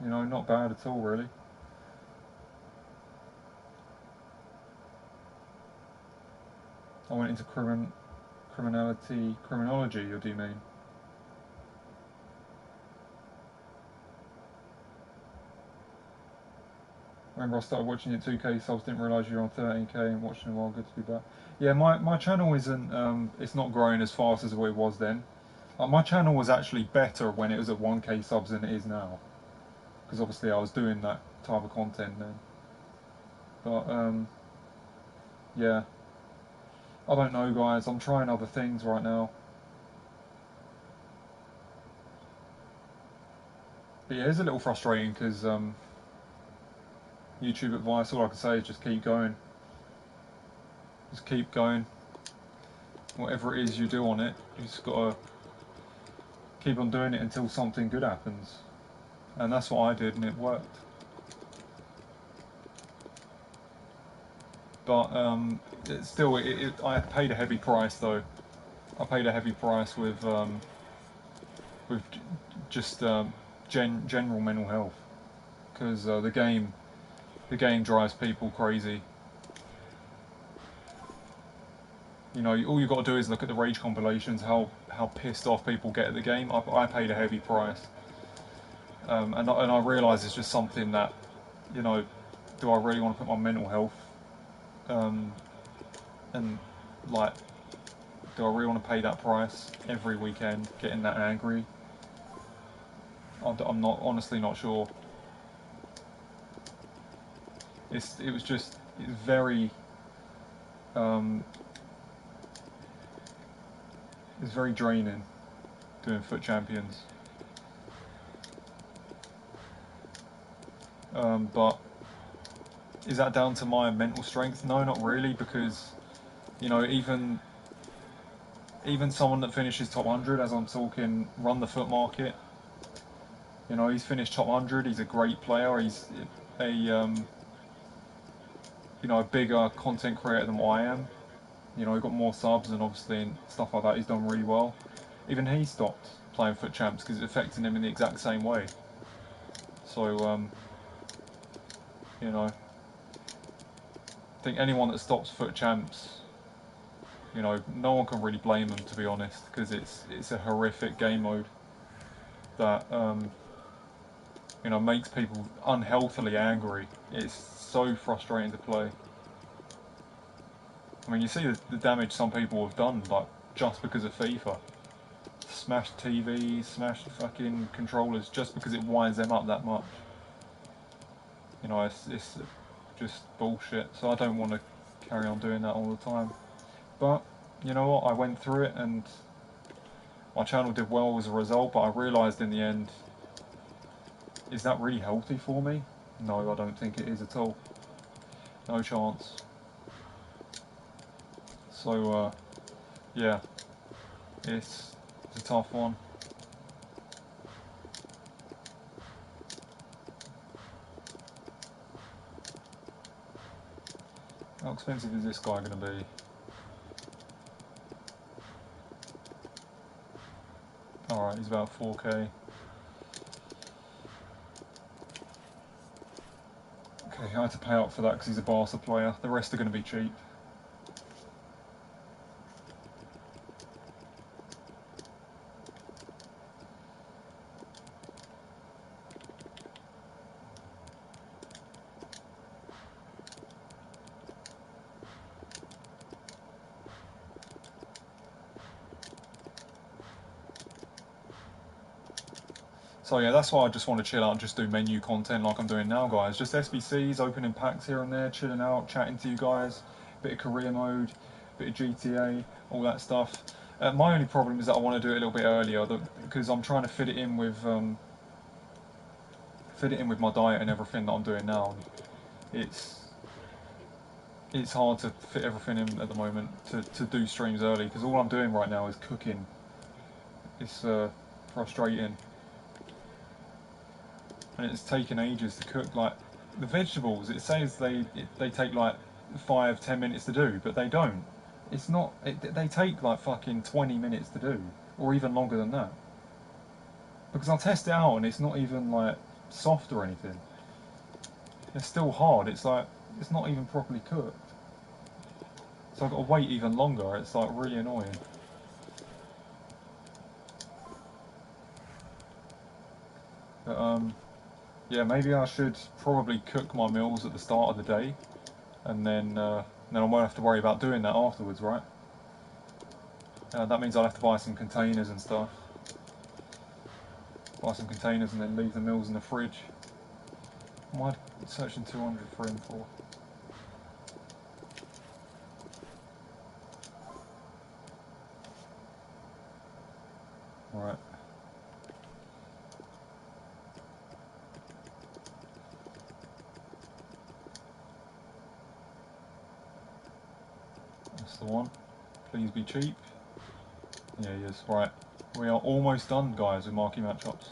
know, not bad at all, really. I went into criminology, or do you mean? Remember I started watching you at 2K subs, didn't realise you were on 13K and watching a while, good to be back. Yeah, my channel isn't, it's not growing as fast as it was then. My channel was actually better when it was at 1K subs than it is now. Because obviously I was doing that type of content then. But, yeah. I don't know, guys, I'm trying other things right now. But yeah, it's a little frustrating because YouTube advice, all I can say is just keep going. Just keep going. Whatever it is you do on it, you just gotta keep on doing it until something good happens. And that's what I did, and it worked. But it still, I paid a heavy price though. I paid a heavy price with just general mental health, because the game drives people crazy. You know, all you've got to do is look at the rage compilations, how pissed off people get at the game. I paid a heavy price, and I realise it's just something that, you know, do I really want to put my mental health and like, do I really want to pay that price every weekend, getting that angry? I'm not honestly not sure. It was just very um, it's very draining doing FUT Champions. But is that down to my mental strength? No, not really, because you know, even someone that finishes top 100, as I'm talking, run the FUT market. You know, he's finished top 100. He's a great player. He's a you know, a bigger content creator than what I am. You know, he got more subs and obviously and stuff like that. He's done really well. Even he stopped playing FUT Champs because it affected him in the exact same way. So you know, I think anyone that stops FUT Champs, you know, no one can really blame them, to be honest, because it's a horrific game mode that you know, makes people unhealthily angry. It's so frustrating to play. I mean, you see the damage some people have done, like just because of FIFA. Smashed TVs, smashed fucking controllers, just because it winds them up that much. You know, it's just bullshit. So I don't want to carry on doing that all the time. But you know what? I went through it, and my channel did well as a result. But I realised in the end, is that really healthy for me? No, I don't think it is at all. No chance. So yeah, it's a tough one. How expensive is this guy going to be? Alright, he's about 4k. Okay, I had to pay up for that because he's a Barca player. The rest are going to be cheap. So yeah, that's why I just want to chill out and just do menu content like I'm doing now, guys. Just SBCs, opening packs here and there, chilling out, chatting to you guys, bit of career mode, bit of GTA, all that stuff. My only problem is that I want to do it a little bit earlier because I'm trying to fit it in with my diet and everything that I'm doing now. It's it's hard to fit everything in at the moment to do streams early because all I'm doing right now is cooking. It's frustrating. And it's taken ages to cook. Like the vegetables, it says they take like 5-10 minutes to do, but they don't. It's not. They take like fucking 20 minutes to do, or even longer than that. Because I'll test it out and it's not even like soft or anything. It's still hard. It's like it's not even properly cooked. So I've got to wait even longer. It's like really annoying. But yeah, maybe I should probably cook my meals at the start of the day, and then I won't have to worry about doing that afterwards, right? That means I'll have to buy some containers and stuff. Buy some containers and then leave the meals in the fridge. Why am I searching 200 for M4? Right. That's the one. Please be cheap. Yeah, he is. Right. We are almost done, guys, with marquee matchups.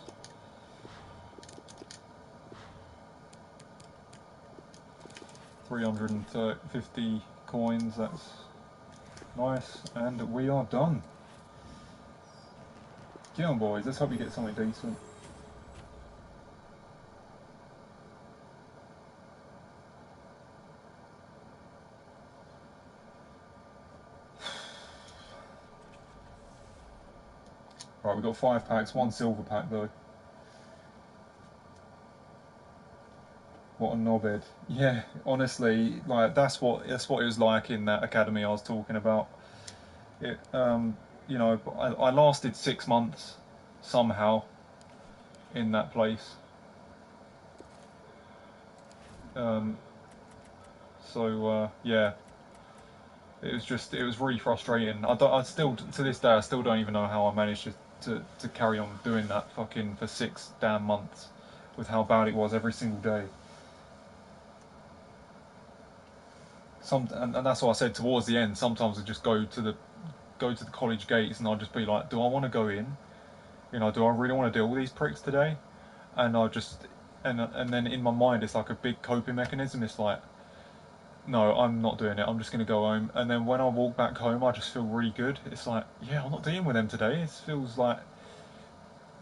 $350 coins, that's nice, and we are done. Get on, boys, let's hope you get something decent. Right, we've got 5 packs, 1 silver pack though. What a knobhead. Yeah, honestly, like that's what it was like in that academy I was talking about. It, you know, I lasted 6 months somehow in that place. Um, yeah, it was really frustrating. I still, to this day, I still don't even know how I managed to carry on doing that fucking for 6 damn months with how bad it was every single day. And that's what I said towards the end. Sometimes I just go to the college gates and I'll just be like, do I want to go in? You know, do I really want to deal with these pricks today? And I just and then in my mind it's like a big coping mechanism. It's like, no, I'm not doing it. I'm just going to go home. And then when I walk back home, I just feel really good. It's like, yeah, I'm not dealing with them today. It feels like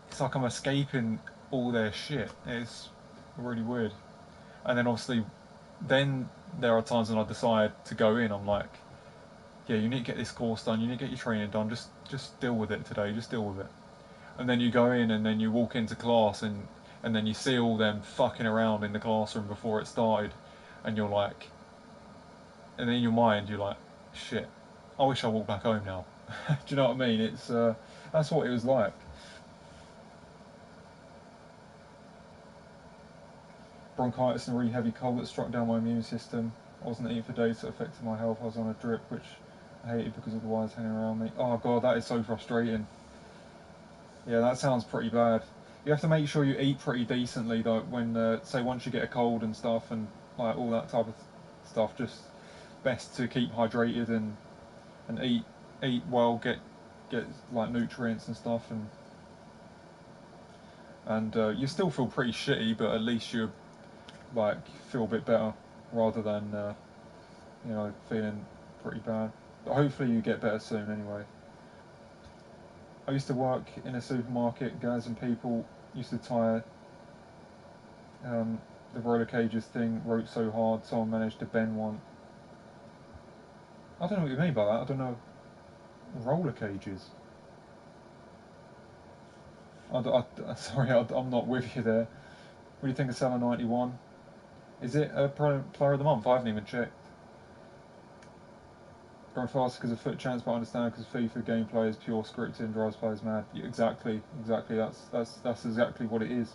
it's like I'm escaping all their shit. It's really weird. And then obviously, then there are times when I decide to go in. I'm like, yeah, you need to get this course done. You need to get your training done. Just deal with it today. Just deal with it. And then you go in and then you walk into class and then you see all them fucking around in the classroom before it started, and you're like, and then in your mind you're like, shit, I wish I walked back home now. Do you know what I mean? It's that's what it was like. Bronchitis and really heavy cold that struck down my immune system. I wasn't eating for days, so it affected my health. I was on a drip, which I hated because of the wires hanging around me. Oh god, that is so frustrating. Yeah, that sounds pretty bad. You have to make sure you eat pretty decently though. When say once you get a cold and stuff and like all that type of stuff, just best to keep hydrated and eat well, get like nutrients and stuff, and you still feel pretty shitty, but at least you like feel a bit better rather than you know, feeling pretty bad. But hopefully you get better soon anyway. I used to work in a supermarket, guys, and people used to tie the roller cages thing, rope so hard someone managed to bend one. I don't know what you mean by that. I don't know. Roller cages. Sorry, I'm not with you there. What do you think of Summer 91? Is it a player of the month? I haven't even checked. Going faster because of foot chance, but I understand because FIFA gameplay is pure scripting and drives players mad. Yeah, exactly, exactly. That's exactly what it is.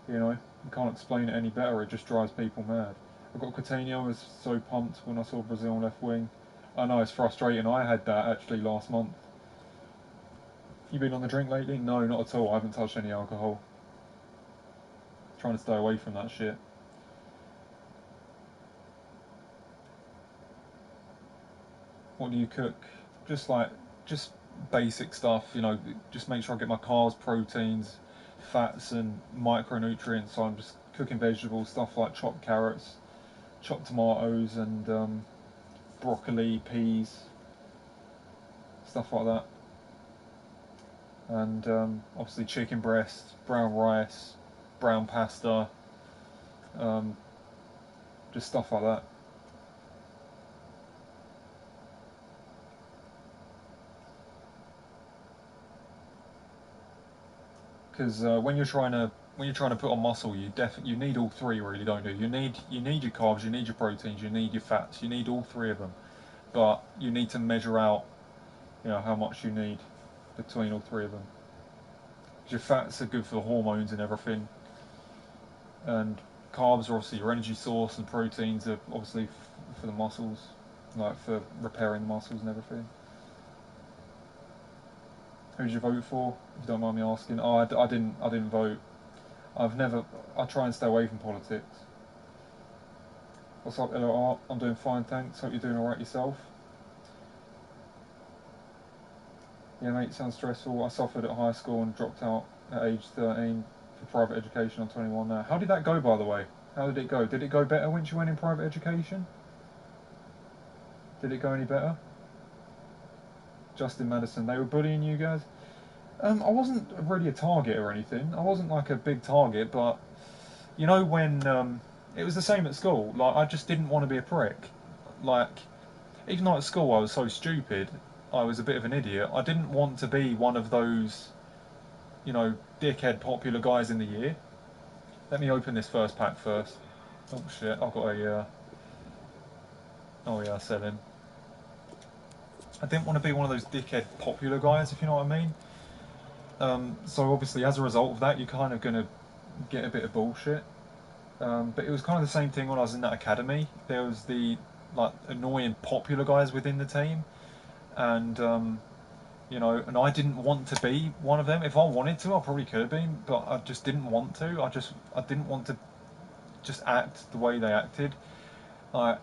You know, you can't explain it any better. It just drives people mad. I got Coutinho. I was so pumped when I saw Brazil on left wing. I know it's frustrating. I had that actually last month. You been on the drink lately? No, not at all. I haven't touched any alcohol. Trying to stay away from that shit. What do you cook? Just like, just basic stuff, you know, just make sure I get my carbs, proteins, fats and micronutrients. So I'm just cooking vegetables, stuff like chopped carrots, chopped tomatoes and broccoli, peas, stuff like that. And obviously chicken breast, brown rice, brown pasta, um, just stuff like that. Because when you're trying to put on muscle, you need all three, really, don't you? You need your carbs, you need your proteins, you need your fats, you need all three of them. But you need to measure out, you know, how much you need between all three of them. 'Cause your fats are good for the hormones and everything, and carbs are obviously your energy source, and proteins are obviously for the muscles, like for repairing the muscles and everything. Who did you vote for? If you don't mind me asking. Oh, I didn't vote. I've never. I try and stay away from politics. What's up, hello Art? I'm doing fine, thanks. Hope you're doing alright yourself. Yeah, mate, sounds stressful. I suffered at high school and dropped out at age 13 for private education. I'm 21 now. How did that go, by the way? How did it go? Did it go better once you went in private education? Did it go any better? Justin Madison, they were bullying you guys? I wasn't really a target or anything. I wasn't like a big target, but you know when it was the same at school. Like I just didn't want to be a prick. Like even though at school I was so stupid, I was a bit of an idiot. I didn't want to be one of those, you know, dickhead popular guys in the year. Let me open this first pack first. Oh shit, I've got a. Oh yeah, selling. I didn't want to be one of those dickhead popular guys, if you know what I mean. So obviously, as a result of that, you're kind of gonna get a bit of bullshit. But it was kind of the same thing when I was in that academy. There was the like annoying popular guys within the team, and you know, and I didn't want to be one of them. If I wanted to, I probably could have been, but I just didn't want to. I didn't want to just act the way they acted. Like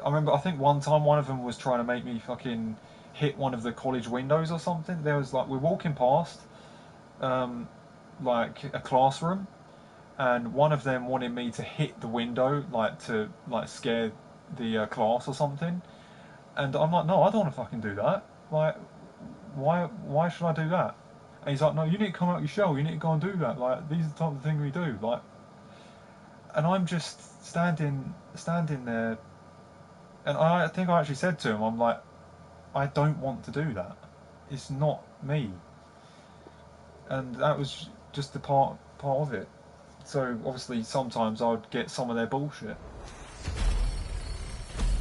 I remember, I think one time one of them was trying to make me fucking hit one of the college windows or something. There was like we're walking past um, like a classroom, and one of them wanted me to hit the window like to like scare the class or something. And I'm like, no, I don't want to fucking do that. Like, why should I do that? And he's like, no, you need to come out your shell. You need to go and do that. Like, these are the type of things we do. Like, and I'm just standing there, and I think I actually said to him, I'm like, I don't want to do that. It's not me. And that was just the part of it. So obviously, sometimes I'd get some of their bullshit.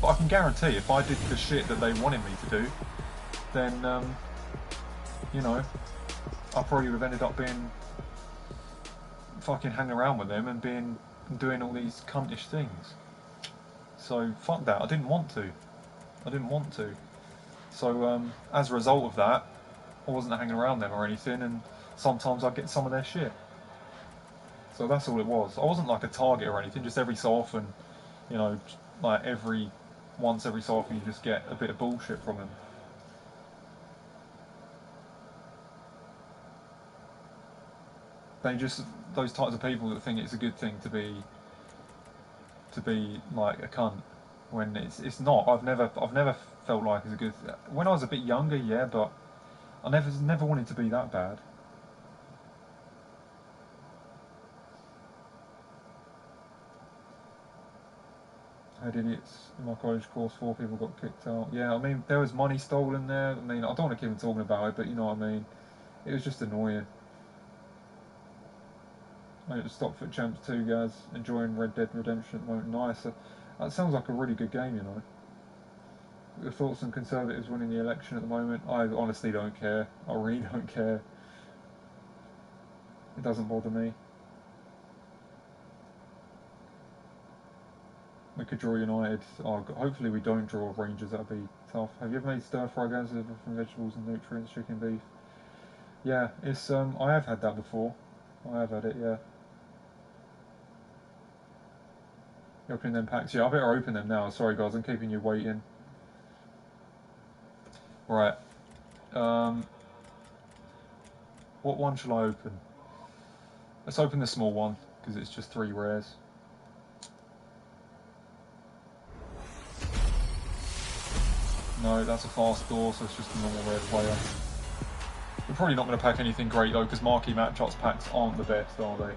But I can guarantee if I did the shit that they wanted me to do, then you know, I probably would have ended up being fucking hanging around with them and doing all these cuntish things. So fuck that. I didn't want to. I didn't want to. So as a result of that, I wasn't hanging around them or anything, and sometimes I'd get some of their shit. So that's all it was. I wasn't like a target or anything. Just every so often, you know, like every so often, you just get a bit of bullshit from them. They just those types of people that think it's a good thing to be like a cunt when it's not. I've never felt like it's a good. When I was a bit younger, yeah, but I never wanted to be that bad. I had idiots in my college course. 4 people got kicked out. Yeah, I mean there was money stolen there. I mean I don't want to keep on talking about it, but you know what I mean. It was just annoying. I just stopped for Champs 2, guys. Enjoying Red Dead Redemption at the moment. Nice. That sounds like a really good game, you know. Your thoughts on Conservatives winning the election at the moment? I honestly don't care. I really don't care. It doesn't bother me. We could draw United. Oh, hopefully we don't draw Rangers. That'd be tough. Have you ever made stir fry games from vegetables and nutrients, chicken, beef? Yeah, it's I have had that before. I have had it. Yeah. You're opening them packs. Yeah, I better open them now. Sorry guys, I'm keeping you waiting. Right. Um, what one shall I open? Let's open the small one because it's just 3 rares. No, that's a fast door, so it's just a normal rare player. We're probably not going to pack anything great though, because marquee matchups packs aren't the best, are they?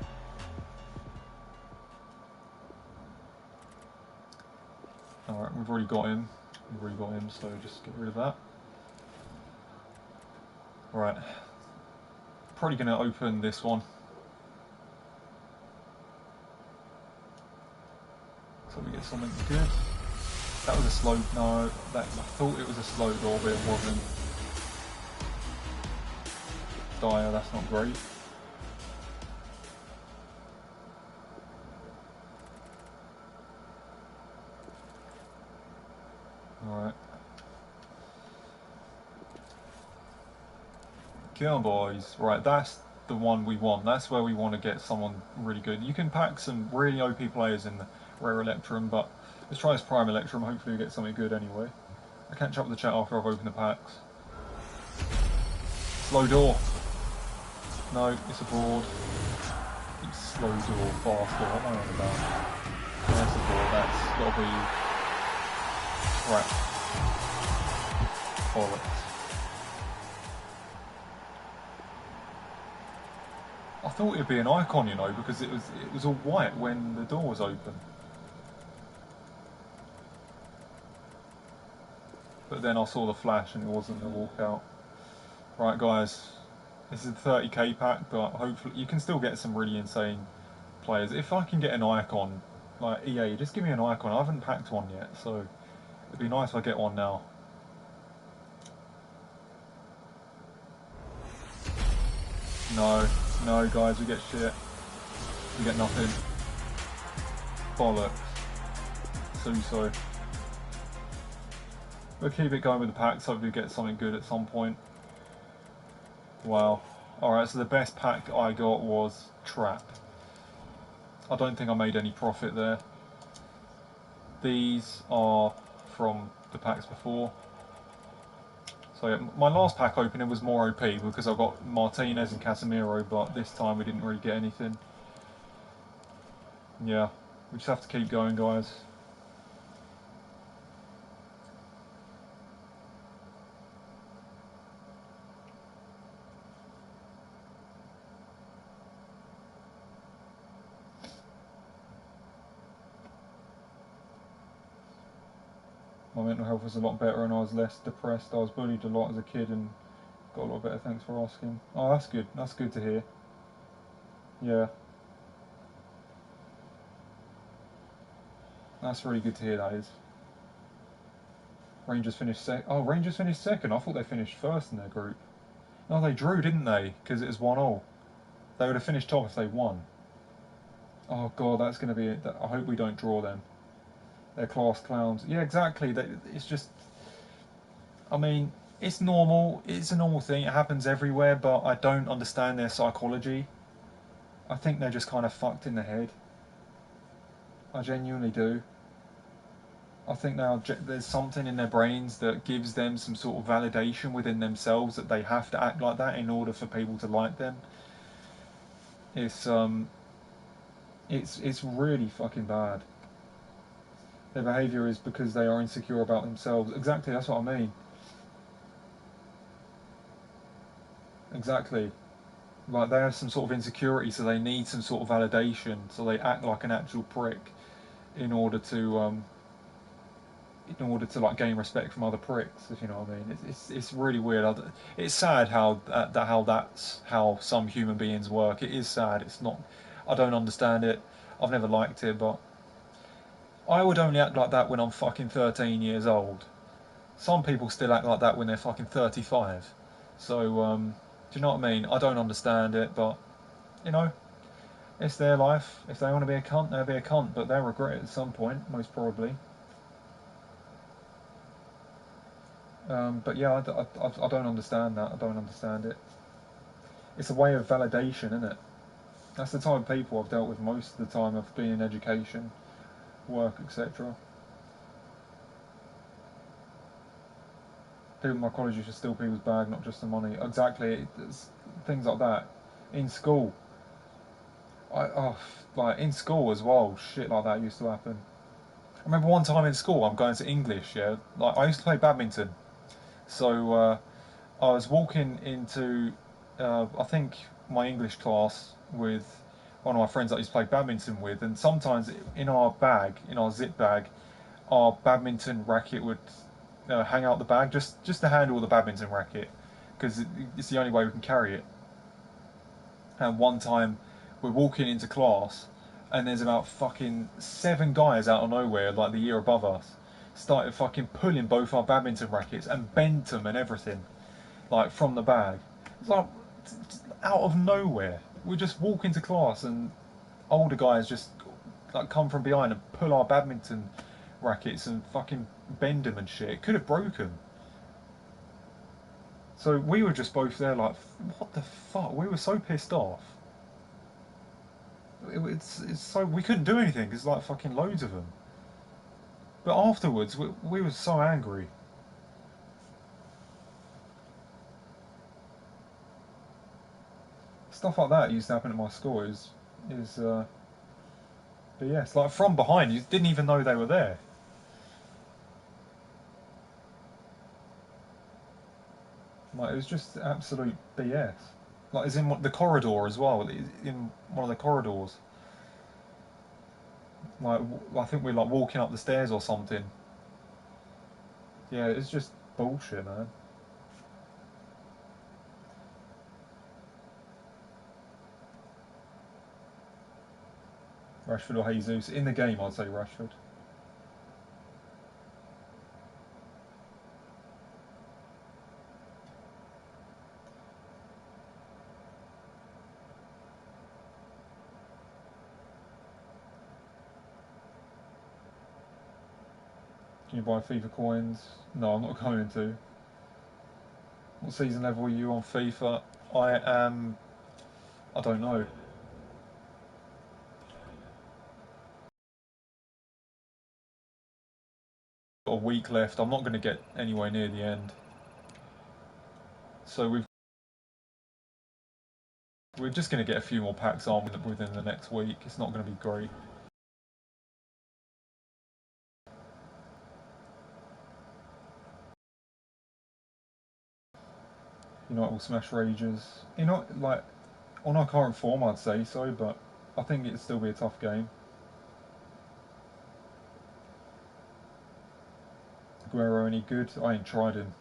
Alright, we've already got him. So just get rid of that. Right. Probably going to open this one. So we get something good. That was a slow... No, I thought it was a slow door, but it wasn't. Dire, that's not great. Alright. Come on, boys. Right, that's the one we want. That's where we want to get someone really good. You can pack some really OP players in the Rare Electrum, but let's try this Prime Electrum. Hopefully we get something good anyway. I'll catch up with the chat after I've opened the packs. Slow door. No, it's abroad. It's slow door, fast door. What am I on about? That's a door. That's got to be... Right. Bollocks. I thought it'd be an icon, you know, because it was all white when the door was open. But then I saw the flash and it wasn't a walkout. Right, guys, this is a 30k pack, but hopefully you can still get some really insane players. If I can get an icon, like EA, just give me an icon. I haven't packed one yet, so it'd be nice if I get one now. No, guys, we get shit. We get nothing. Bollocks. So. We'll keep it going with the packs, hopefully we get something good at some point. Wow. Alright, so the best pack I got was Trap. I don't think I made any profit there. These are from the packs before. So yeah, my last pack opening was more OP because I got Martinez and Casemiro, but this time we didn't really get anything. Yeah, we just have to keep going, guys. My mental health was a lot better and I was less depressed. I was bullied a lot as a kid and got a lot better, thanks for asking. Oh, that's good. That's good to hear. Yeah. That's really good to hear, that is. Rangers finished second. Oh, Rangers finished second. I thought they finished first in their group. No, they drew, didn't they? Because it was 1-1. They would have finished top if they won. Oh, God, that's going to be it. I hope we don't draw them. They're class clowns. Yeah, exactly. It's just... I mean, it's normal. It's a normal thing. It happens everywhere, but I don't understand their psychology. I think they're just kind of fucked in the head. I genuinely do. I think there's something in their brains that gives them some sort of validation within themselves that they have to act like that in order for people to like them. It's really fucking bad. Their behaviour is because they are insecure about themselves. Exactly, that's what I mean. Exactly. Like they have some sort of insecurity, so they need some sort of validation, so they act like an actual prick in order to like gain respect from other pricks, if you know what I mean. It's really weird. It's sad how that's how some human beings work. It is sad. It's not. I don't understand it. I've never liked it, but I would only act like that when I'm fucking 13 years old. Some people still act like that when they're fucking 35. So, do you know what I mean? I don't understand it, but, you know, it's their life. If they want to be a cunt, they'll be a cunt, but they'll regret it at some point, most probably. But yeah, I don't understand that. I don't understand it. It's a way of validation, isn't it? That's the type of people I've dealt with most of the time of being in education, work, etc. People in my college used to steal people's bag, not just the money. Exactly, it's things like that. In school, like in school as well, shit like that used to happen. I remember one time in school, I'm going to English, yeah. Like I used to play badminton, so I was walking into, I think my English class with one of my friends that I used to play badminton with, and sometimes in our bag, in our zip bag, our badminton racket would hang out the bag just to handle the badminton racket because it's the only way we can carry it. And one time we're walking into class and there's about fucking 7 guys out of nowhere, like the year above us, started fucking pulling both our badminton rackets and bent them and everything, like from the bag. It's like out of nowhere. We just walk into class and older guys just like come from behind and pull our badminton rackets and fucking bend them and shit. It could have broken. So we were just both there like, what the fuck? We were so pissed off. It's so we couldn't do anything because like fucking loads of them. But afterwards, we were so angry. Stuff like that used to happen at my school. Is but yes, like from behind, you didn't even know they were there. Like it was just absolute BS. Like it's in the corridor as well. In one of the corridors. Like I think we're like walking up the stairs or something. Yeah, it's just bullshit, man. Rashford or Jesus in the game, I'd say Rashford. Can you buy FIFA coins? No, I'm not going to. What season level are you on FIFA? I am. I don't know. Got a week left. I'm not going to get anywhere near the end. So we're just going to get a few more packs on within the next week. It's not going to be great. United will smash Rangers. Like on our current form, I'd say so, but I think it'd still be a tough game. Aguero any good? I ain't tried him.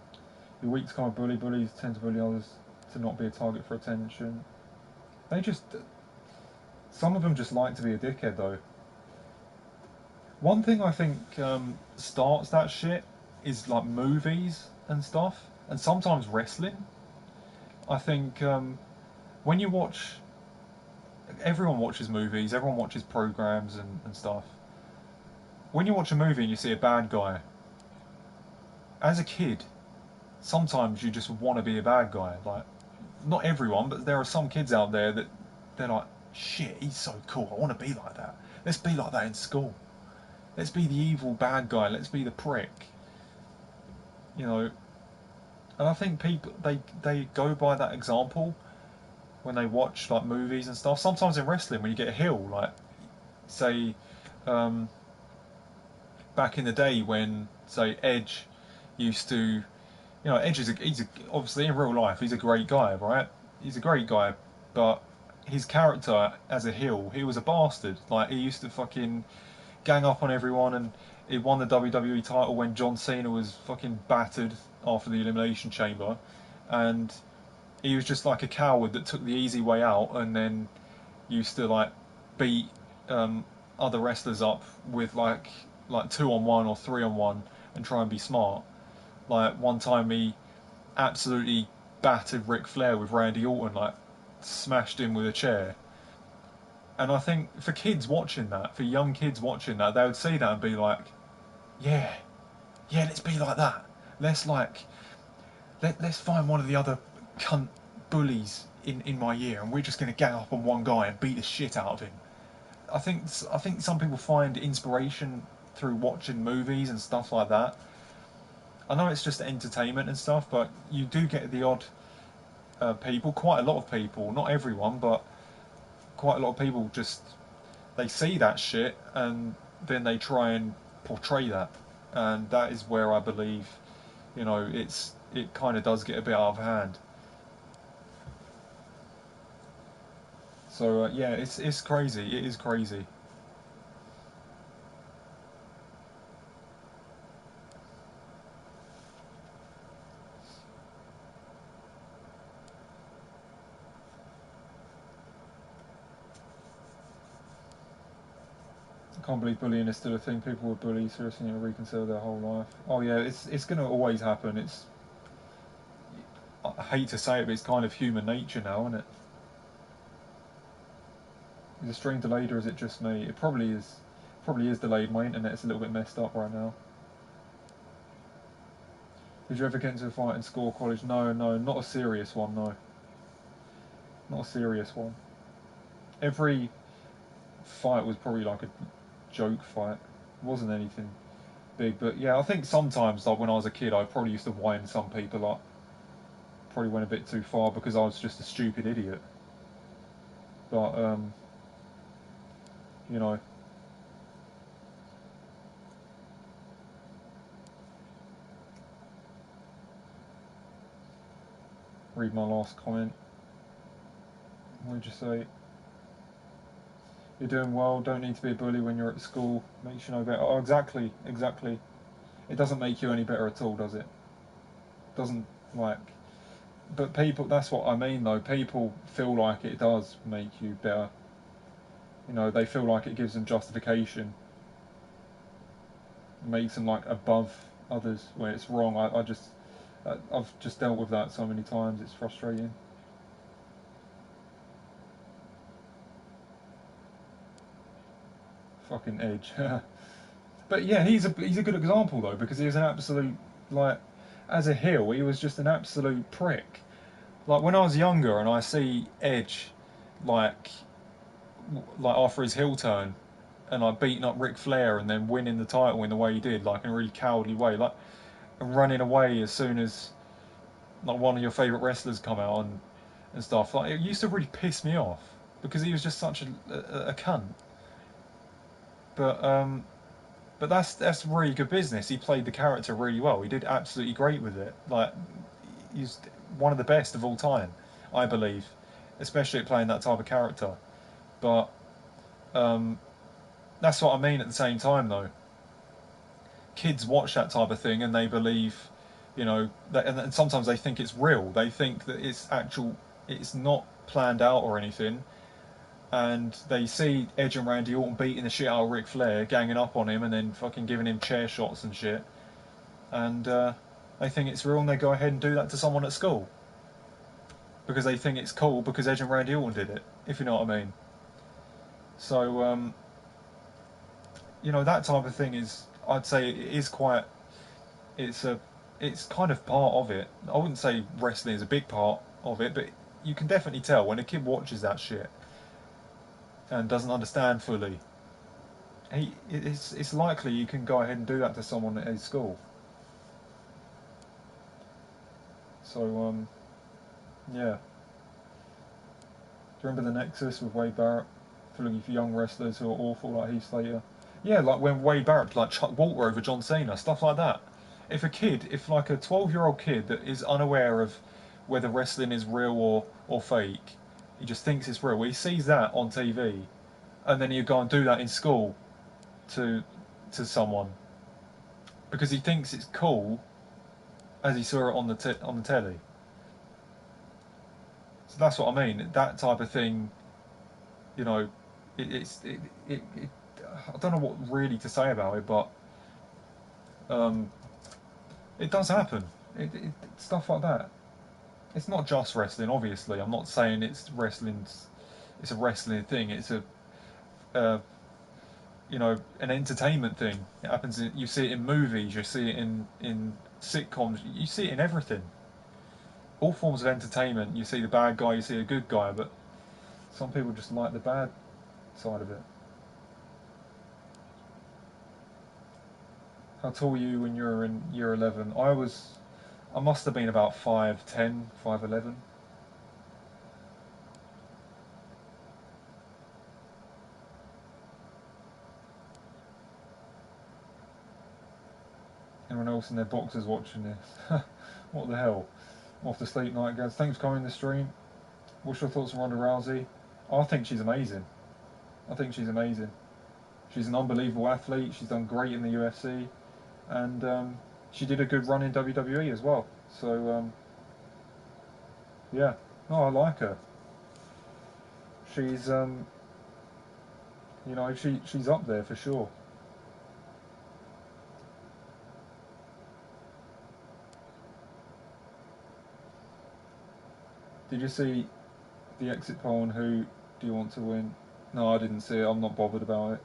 Your weak's kind of bullies tend to bully others to not be a target for attention. They just some of them just like to be a dickhead though. One thing I think starts that shit is like movies and stuff, and sometimes wrestling. I think when you watch, everyone watches movies, everyone watches programs and stuff. When you watch a movie and you see a bad guy, as a kid, sometimes you just want to be a bad guy. Like, not everyone, but there are some kids out there that they're like, shit, he's so cool. I want to be like that. Let's be like that in school. Let's be the evil bad guy. Let's be the prick. You know, and I think people they go by that example when they watch like movies and stuff. Sometimes in wrestling, when you get a heel, like say um, back in the day when say Edge used to, Edge obviously in real life he's a great guy, right? He's a great guy, but his character as a heel, he was a bastard. Like he used to fucking gang up on everyone, and he won the WWE title when John Cena was fucking battered after the Elimination Chamber, and he was just like a coward that took the easy way out, and then used to like beat um, other wrestlers up with like 2-on-1 or 3-on-1 and try and be smart. Like one time he absolutely battered Ric Flair with Randy Orton, like smashed him with a chair. And I think for kids watching that, for young kids watching that, they would see that and be like, yeah, yeah, let's be like that. Let's like let's find one of the other cunt bullies in my year, and we're just going to gang up on one guy and beat the shit out of him. I think some people find inspiration through watching movies and stuff like that. I know it's just entertainment and stuff, but you do get the odd people, quite a lot of people, not everyone, but quite a lot of people just they see that shit and then they try and portray that, and that is where I believe, it kind of does get a bit out of hand. So yeah, it's crazy. It is crazy. I can't believe bullying is still a thing. People would bully seriously and reconsider their whole life. Oh yeah, it's going to always happen. I hate to say it, but it's kind of human nature now, isn't it? Is the stream delayed or is it just me? It probably is. Probably is delayed. My internet's a little bit messed up right now. Did you ever get into a fight in school or college? No, no, not a serious one. No, not a serious one. Every fight was probably like a joke fight. It wasn't anything big, but yeah, I think sometimes, like when I was a kid, I probably used to wind some people up. Probably went a bit too far because I was just a stupid idiot. But you know, read my last comment. What did you say? You're doing well. Don't need to be a bully when you're at school. Makes you know better. Oh, exactly, exactly. It doesn't make you any better at all, does it? Doesn't like. But people, that's what I mean though. People feel like it does make you better. They feel like it gives them justification, makes them like above others where it's wrong. I've just dealt with that so many times. It's frustrating. Fucking Edge. But yeah, he's a good example though because he was an absolute like as a heel he was just an absolute prick. Like when I was younger and I see Edge like like after his heel turn and like beating up Ric Flair and then winning the title in the way he did, like in a really cowardly way, like and running away as soon as like one of your favourite wrestlers come out and stuff. Like it used to really piss me off because he was just such a cunt. But that's really good business. He played the character really well. He did absolutely great with it. Like he's one of the best of all time, I believe, especially at playing that type of character. But um, that's what I mean. At the same time, though, kids watch that type of thing and they believe, and sometimes they think it's real. They think that it's actual. It's not planned out or anything. And they see Edge and Randy Orton beating the shit out of Ric Flair, ganging up on him, and then fucking giving him chair shots and shit. And they think it's real, and they go ahead and do that to someone at school because they think it's cool because Edge and Randy Orton did it. If you know what I mean. So that type of thing is, I'd say, it is quite. It's a, it's kind of part of it. I wouldn't say wrestling is a big part of it, but you can definitely tell when a kid watches that shit and doesn't understand fully. It's likely you can go ahead and do that to someone at a school. So yeah. Do you remember the Nexus with Wade Barrett? Filling for young wrestlers who are awful like Heath Slater. Yeah, like when Wade Barrett like Chuck Walter over John Cena, stuff like that. If like a 12-year-old kid that is unaware of whether wrestling is real or fake, he just thinks it's real. He sees that on TV, and then he'll go and do that in school to someone because he thinks it's cool as he saw it on the telly. So that's what I mean. That type of thing, you know, it, it's it I don't know what really to say about it, but um, It does happen. Stuff like that. It's not just wrestling, obviously. I'm not saying it's wrestling's. It's a wrestling thing. It's a uh, an entertainment thing. It happens. You see it in movies. You see it in sitcoms. You see it in everything. All forms of entertainment. You see the bad guy. You see a good guy. But some people just like the bad side of it. How tall were you when you were in year 11? I must have been about 5'10", 5'11". Anyone else in their boxes watching this? What the hell? Off to sleep night, guys. Thanks for coming to the stream. What's your thoughts on Ronda Rousey? I think she's amazing. I think she's amazing. She's an unbelievable athlete. She's done great in the UFC, and she did a good run in WWE as well. So yeah, no, I like her. She's she's up there for sure. Did you see the exit poll on who do you want to win? No, I didn't see it. I'm not bothered about it.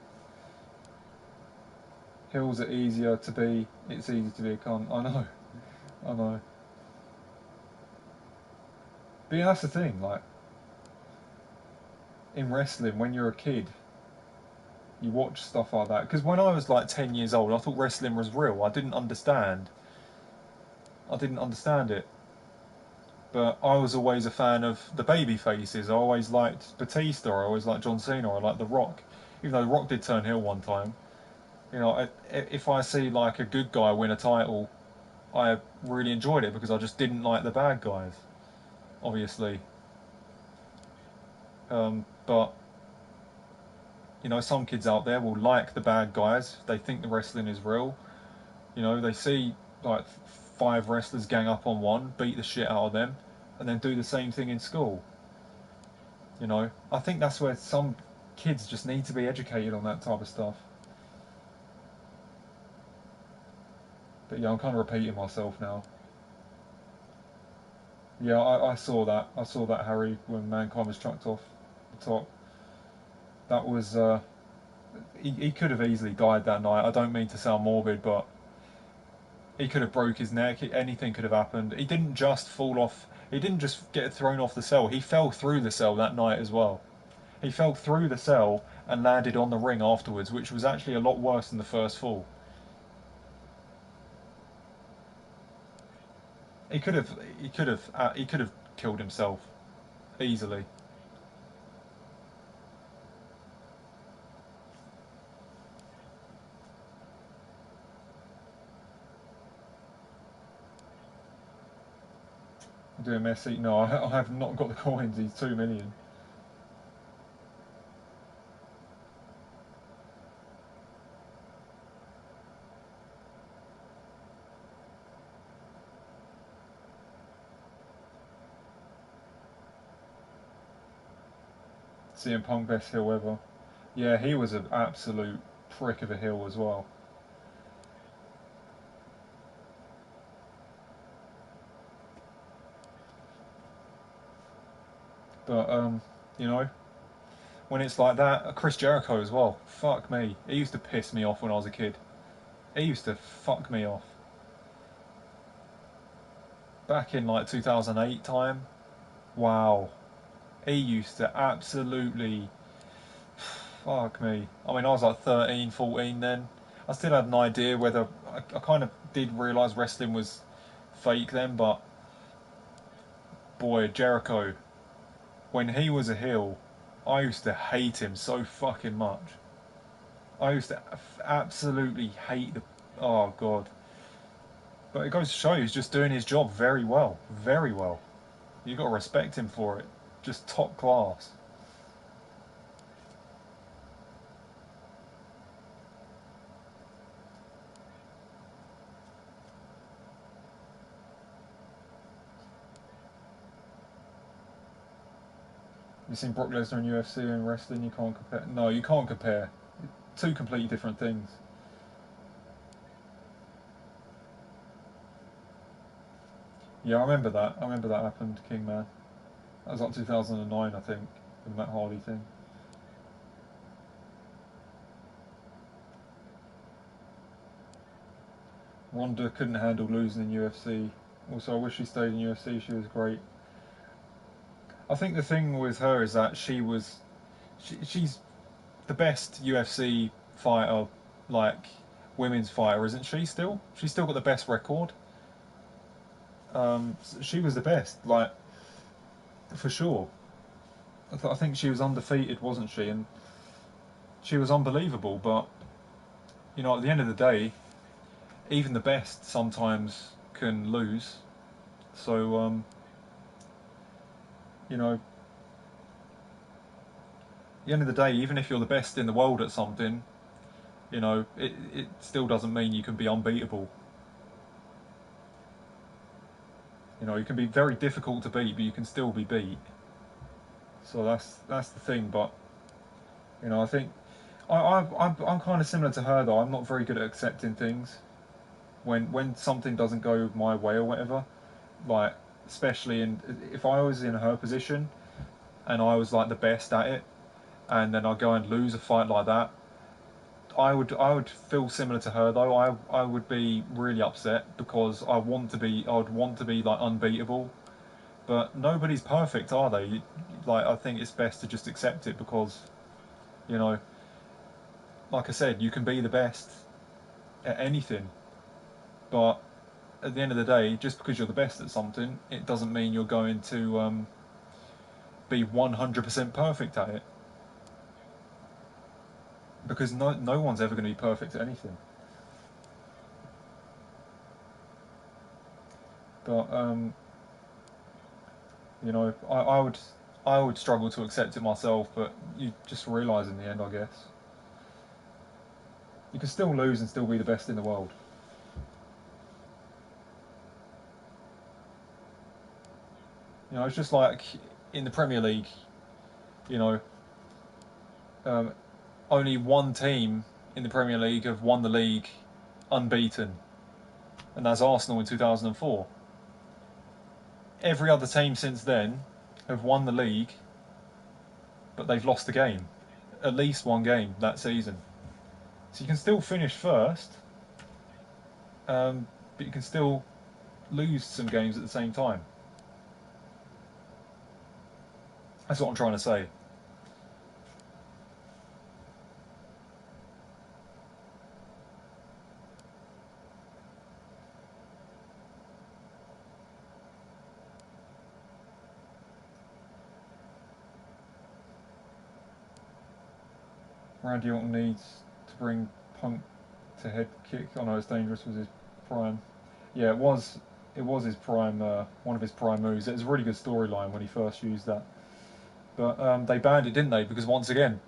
Hills are easier to be. It's easy to be a cunt. I know. I know. But yeah, that's the thing. Like in wrestling, when you're a kid, you watch stuff like that. Because when I was like 10 years old, I thought wrestling was real. I didn't understand. I didn't understand it. But I was always a fan of the baby faces. I always liked Batista. I always liked John Cena. I liked The Rock. Even though The Rock did turn heel one time. If I see like a good guy win a title, I really enjoyed it because I just didn't like the bad guys, obviously. But some kids out there will like the bad guys. They think the wrestling is real. They see like five wrestlers gang up on one, beat the shit out of them, and then do the same thing in school. I think that's where some kids just need to be educated on that type of stuff. But yeah, I'm kind of repeating myself now. Yeah, I saw that. I saw that Harry when Mankind was chucked off the top. That was he could have easily died that night. I don't mean to sound morbid, but he could have broke his neck. Anything could have happened. He didn't just fall off. He didn't just get thrown off the cell. He fell through the cell that night as well. He fell through the cell and landed on the ring afterwards, which was actually a lot worse than the first fall. He could have. He could have killed himself easily. Doing Messi? No, I have not got the coins. He's 2 million. CM Punk best heel ever. Yeah, he was an absolute prick of a heel as well. But you know, when it's like that, Chris Jericho as well. Fuck me, he used to piss me off when I was a kid. He used to fuck me off. Back in like 2008 time, wow, he used to absolutely fuck me. I mean, I was like 13, 14 then. I still had an idea whether I kind of did realise wrestling was fake then, but boy, Jericho, when he was a heel, I used to hate him so fucking much. I used to absolutely hate the. Oh god! But it goes to show he's just doing his job very well, very well. You got to respect him for it. Just top class. You've seen Brock Lesnar in UFC and wrestling. You can't compare. No, you can't compare. Two completely different things. Yeah, I remember that. I remember that happened, Kingman. That was like 2009, I think, with the Matt Hardy thing. Ronda couldn't handle losing in UFC. Also, I wish she stayed in UFC. She was great. I think the thing with her is that she's the best UFC fighter, like women's fighter, isn't she? Still, she's still got the best record. She was the best, like for sure. I think she was undefeated, wasn't she? And she was unbelievable. But at the end of the day, even the best sometimes can lose. So you know, at the end of the day, even if you're the best in the world at something, it still doesn't mean you can be unbeatable. You can be very difficult to beat, but you can still be beat. So that's the thing. But I think I'm kind of similar to her though. I'm not very good at accepting things when something doesn't go my way or whatever. Like especially in if I was in her position and I was like the best at it, and then I go and lose a fight like that, I would feel similar to her though. I would be really upset because I would want to be like unbeatable, but nobody's perfect, are they? Like I think it's best to just accept it because you know, like I said, you can be the best at anything, but at the end of the day, just because you're the best at something, it doesn't mean you're going to be 100% perfect at it because no one's ever going to be perfect at anything. But I would struggle to accept it myself, but you just realise in the end, I guess. You can still lose and still be the best in the world. It's just like in the Premier League, you know, um, only one team in the Premier League have won the league unbeaten, and that's Arsenal in 2004. Every other team since then have won the league, but they've lost a game, at least one game that season. So you can still finish first, but you can still lose some games at the same time. That's what I'm trying to say. Randy Orton needs to bring Punk to head kick. Oh no, it's dangerous was his prime. Yeah, it was. It was his prime. One of his prime moves. It was a really good storyline when he first used that. But they banned it, didn't they? Because once again,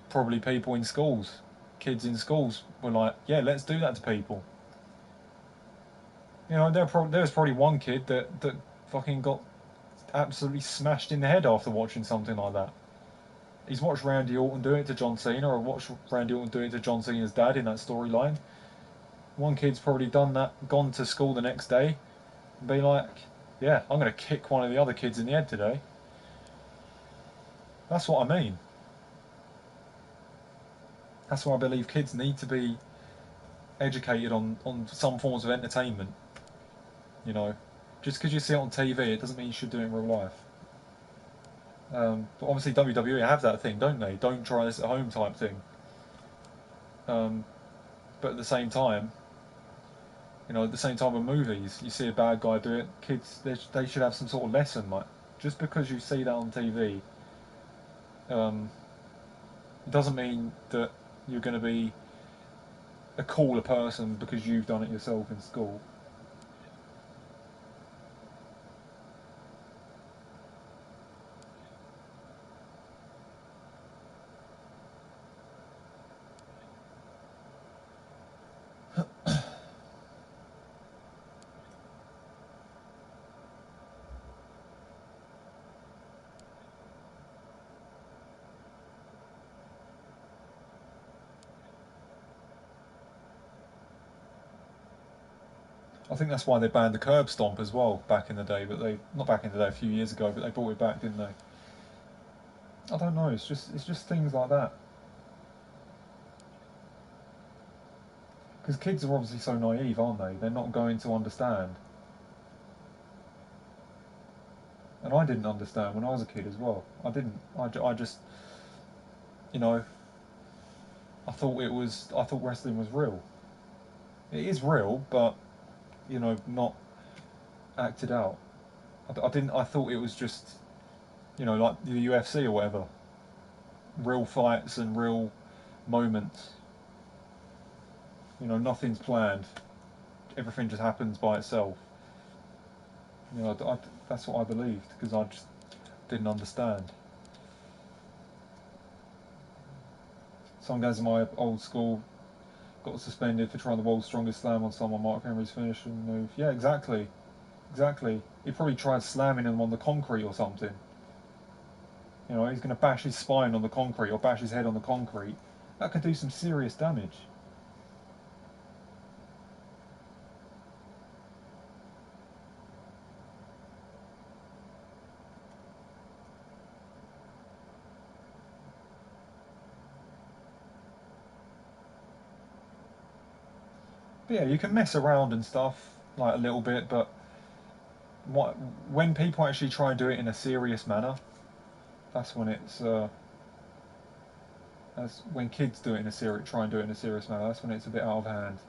probably people in schools, kids in schools were like, "Yeah, let's do that to people." There was probably one kid that fucking got absolutely smashed in the head after watching something like that. He's watched Randy Orton do it to John Cena, or watched Randy Orton do it to John Cena's dad in that storyline. One kid's probably done that, gone to school the next day, and be like, "Yeah, I'm going to kick one of the other kids in the head today." That's what I mean. That's why I believe kids need to be educated on some forms of entertainment. You know, just because you see it on TV, it doesn't mean you should do it in real life. But obviously, WWE have that thing, don't they? Don't try this at home type thing. Um, but at the same time, at the same time with movies, you see a bad guy do it. Kids, they should have some sort of lesson. Like, just because you see that on TV, um, it doesn't mean that you're going to be a cooler person because you've done it yourself in school. I think that's why they banned the curb stomp as well back in the day, but not back in the day, a few years ago, but they brought it back, didn't they? I don't know. It's just things like that. Because kids are obviously so naive, aren't they? They're not going to understand. And I didn't understand when I was a kid as well. I didn't. I just, you know, I thought wrestling was real. It is real, but not acted out. I didn't. I thought it was just, like the UFC or whatever, real fights and real moments. Nothing's planned. Everything just happens by itself. That's what I believed because I just didn't understand. Some guys in my old school got suspended for trying the world's strongest slam on someone, Mark Henry's finishing move. Yeah, exactly. Exactly. He probably tried slamming him on the concrete or something. He's going to bash his spine on the concrete or bash his head on the concrete. That could do some serious damage. But yeah, you can mess around and stuff, like a little bit, but when people actually try and do it in a serious manner, that's when that's when kids do it try and do it in a serious manner, that's when it's a bit out of hand.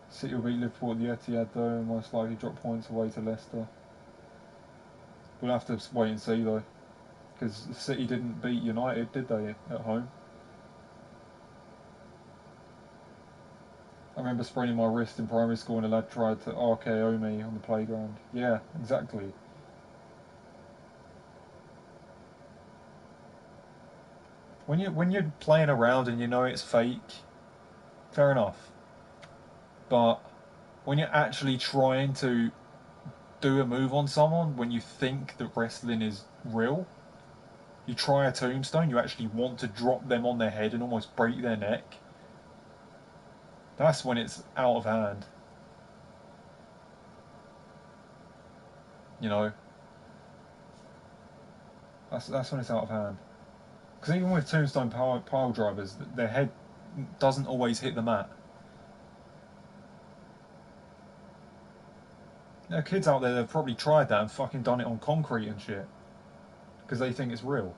City will beat Liverpool at the Etihad though, and most likely drop points away to Leicester. We'll have to wait and see though, because City didn't beat United, did they, at home? I remember spraining my wrist in primary school and a lad tried to RKO me on the playground. Yeah, exactly. When you're playing around and you know it's fake, fair enough. But when you're actually trying to do a move on someone, when you think that wrestling is real, you try a tombstone, you actually want to drop them on their head and almost break their neck. That's when it's out of hand. You know, that's when it's out of hand. Because even with tombstone pile drivers, their head doesn't always hit the mat. There are kids out there that have probably tried that and fucking done it on concrete and shit because they think it's real.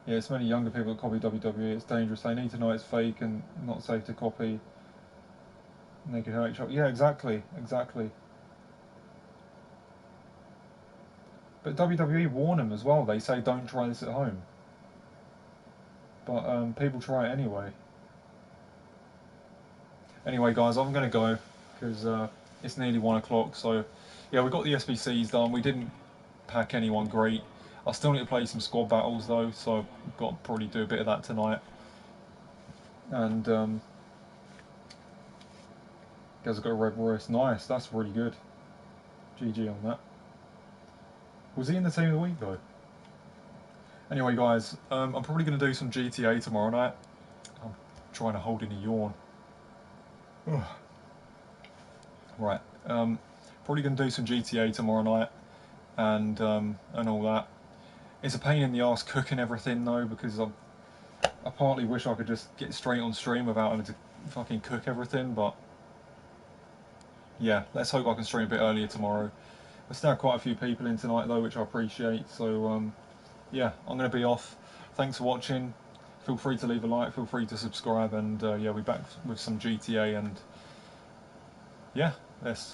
Yeah, it's many younger people that copy WWE. It's dangerous. They need to know it's fake and not safe to copy. And they can hurt each other. Yeah, exactly, exactly. But WWE warn them as well. They say don't try this at home. But people try it anyway. Anyway, guys, I'm going to go because it's nearly 1 o'clock. So, yeah, we got the Sbc'S done. We didn't pack anyone great. I still need to play some squad battles though, so I've got to probably do a bit of that tonight. And guys, I've got a Red Royce. Nice, that's really good. GG on that. Was he in the team of the week though? Anyway, guys, I'm probably going to do some GTA tomorrow night. I'm trying to hold in a yawn. Right, probably going to do some GTA tomorrow night, and all that. It's a pain in the arse cooking everything though, because I partly wish I could just get straight on stream without having to fucking cook everything, but yeah, let's hope I can stream a bit earlier tomorrow. There's now quite a few people in tonight though, which I appreciate, so yeah, I'm going to be off. Thanks for watching. Feel free to leave a like, feel free to subscribe, and yeah, we're back with some GTA, and yeah, let's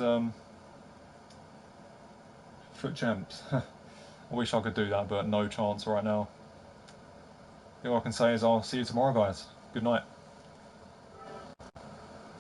foot champs. I wish I could do that, but no chance right now. All I can say is I'll see you tomorrow, guys. Good night.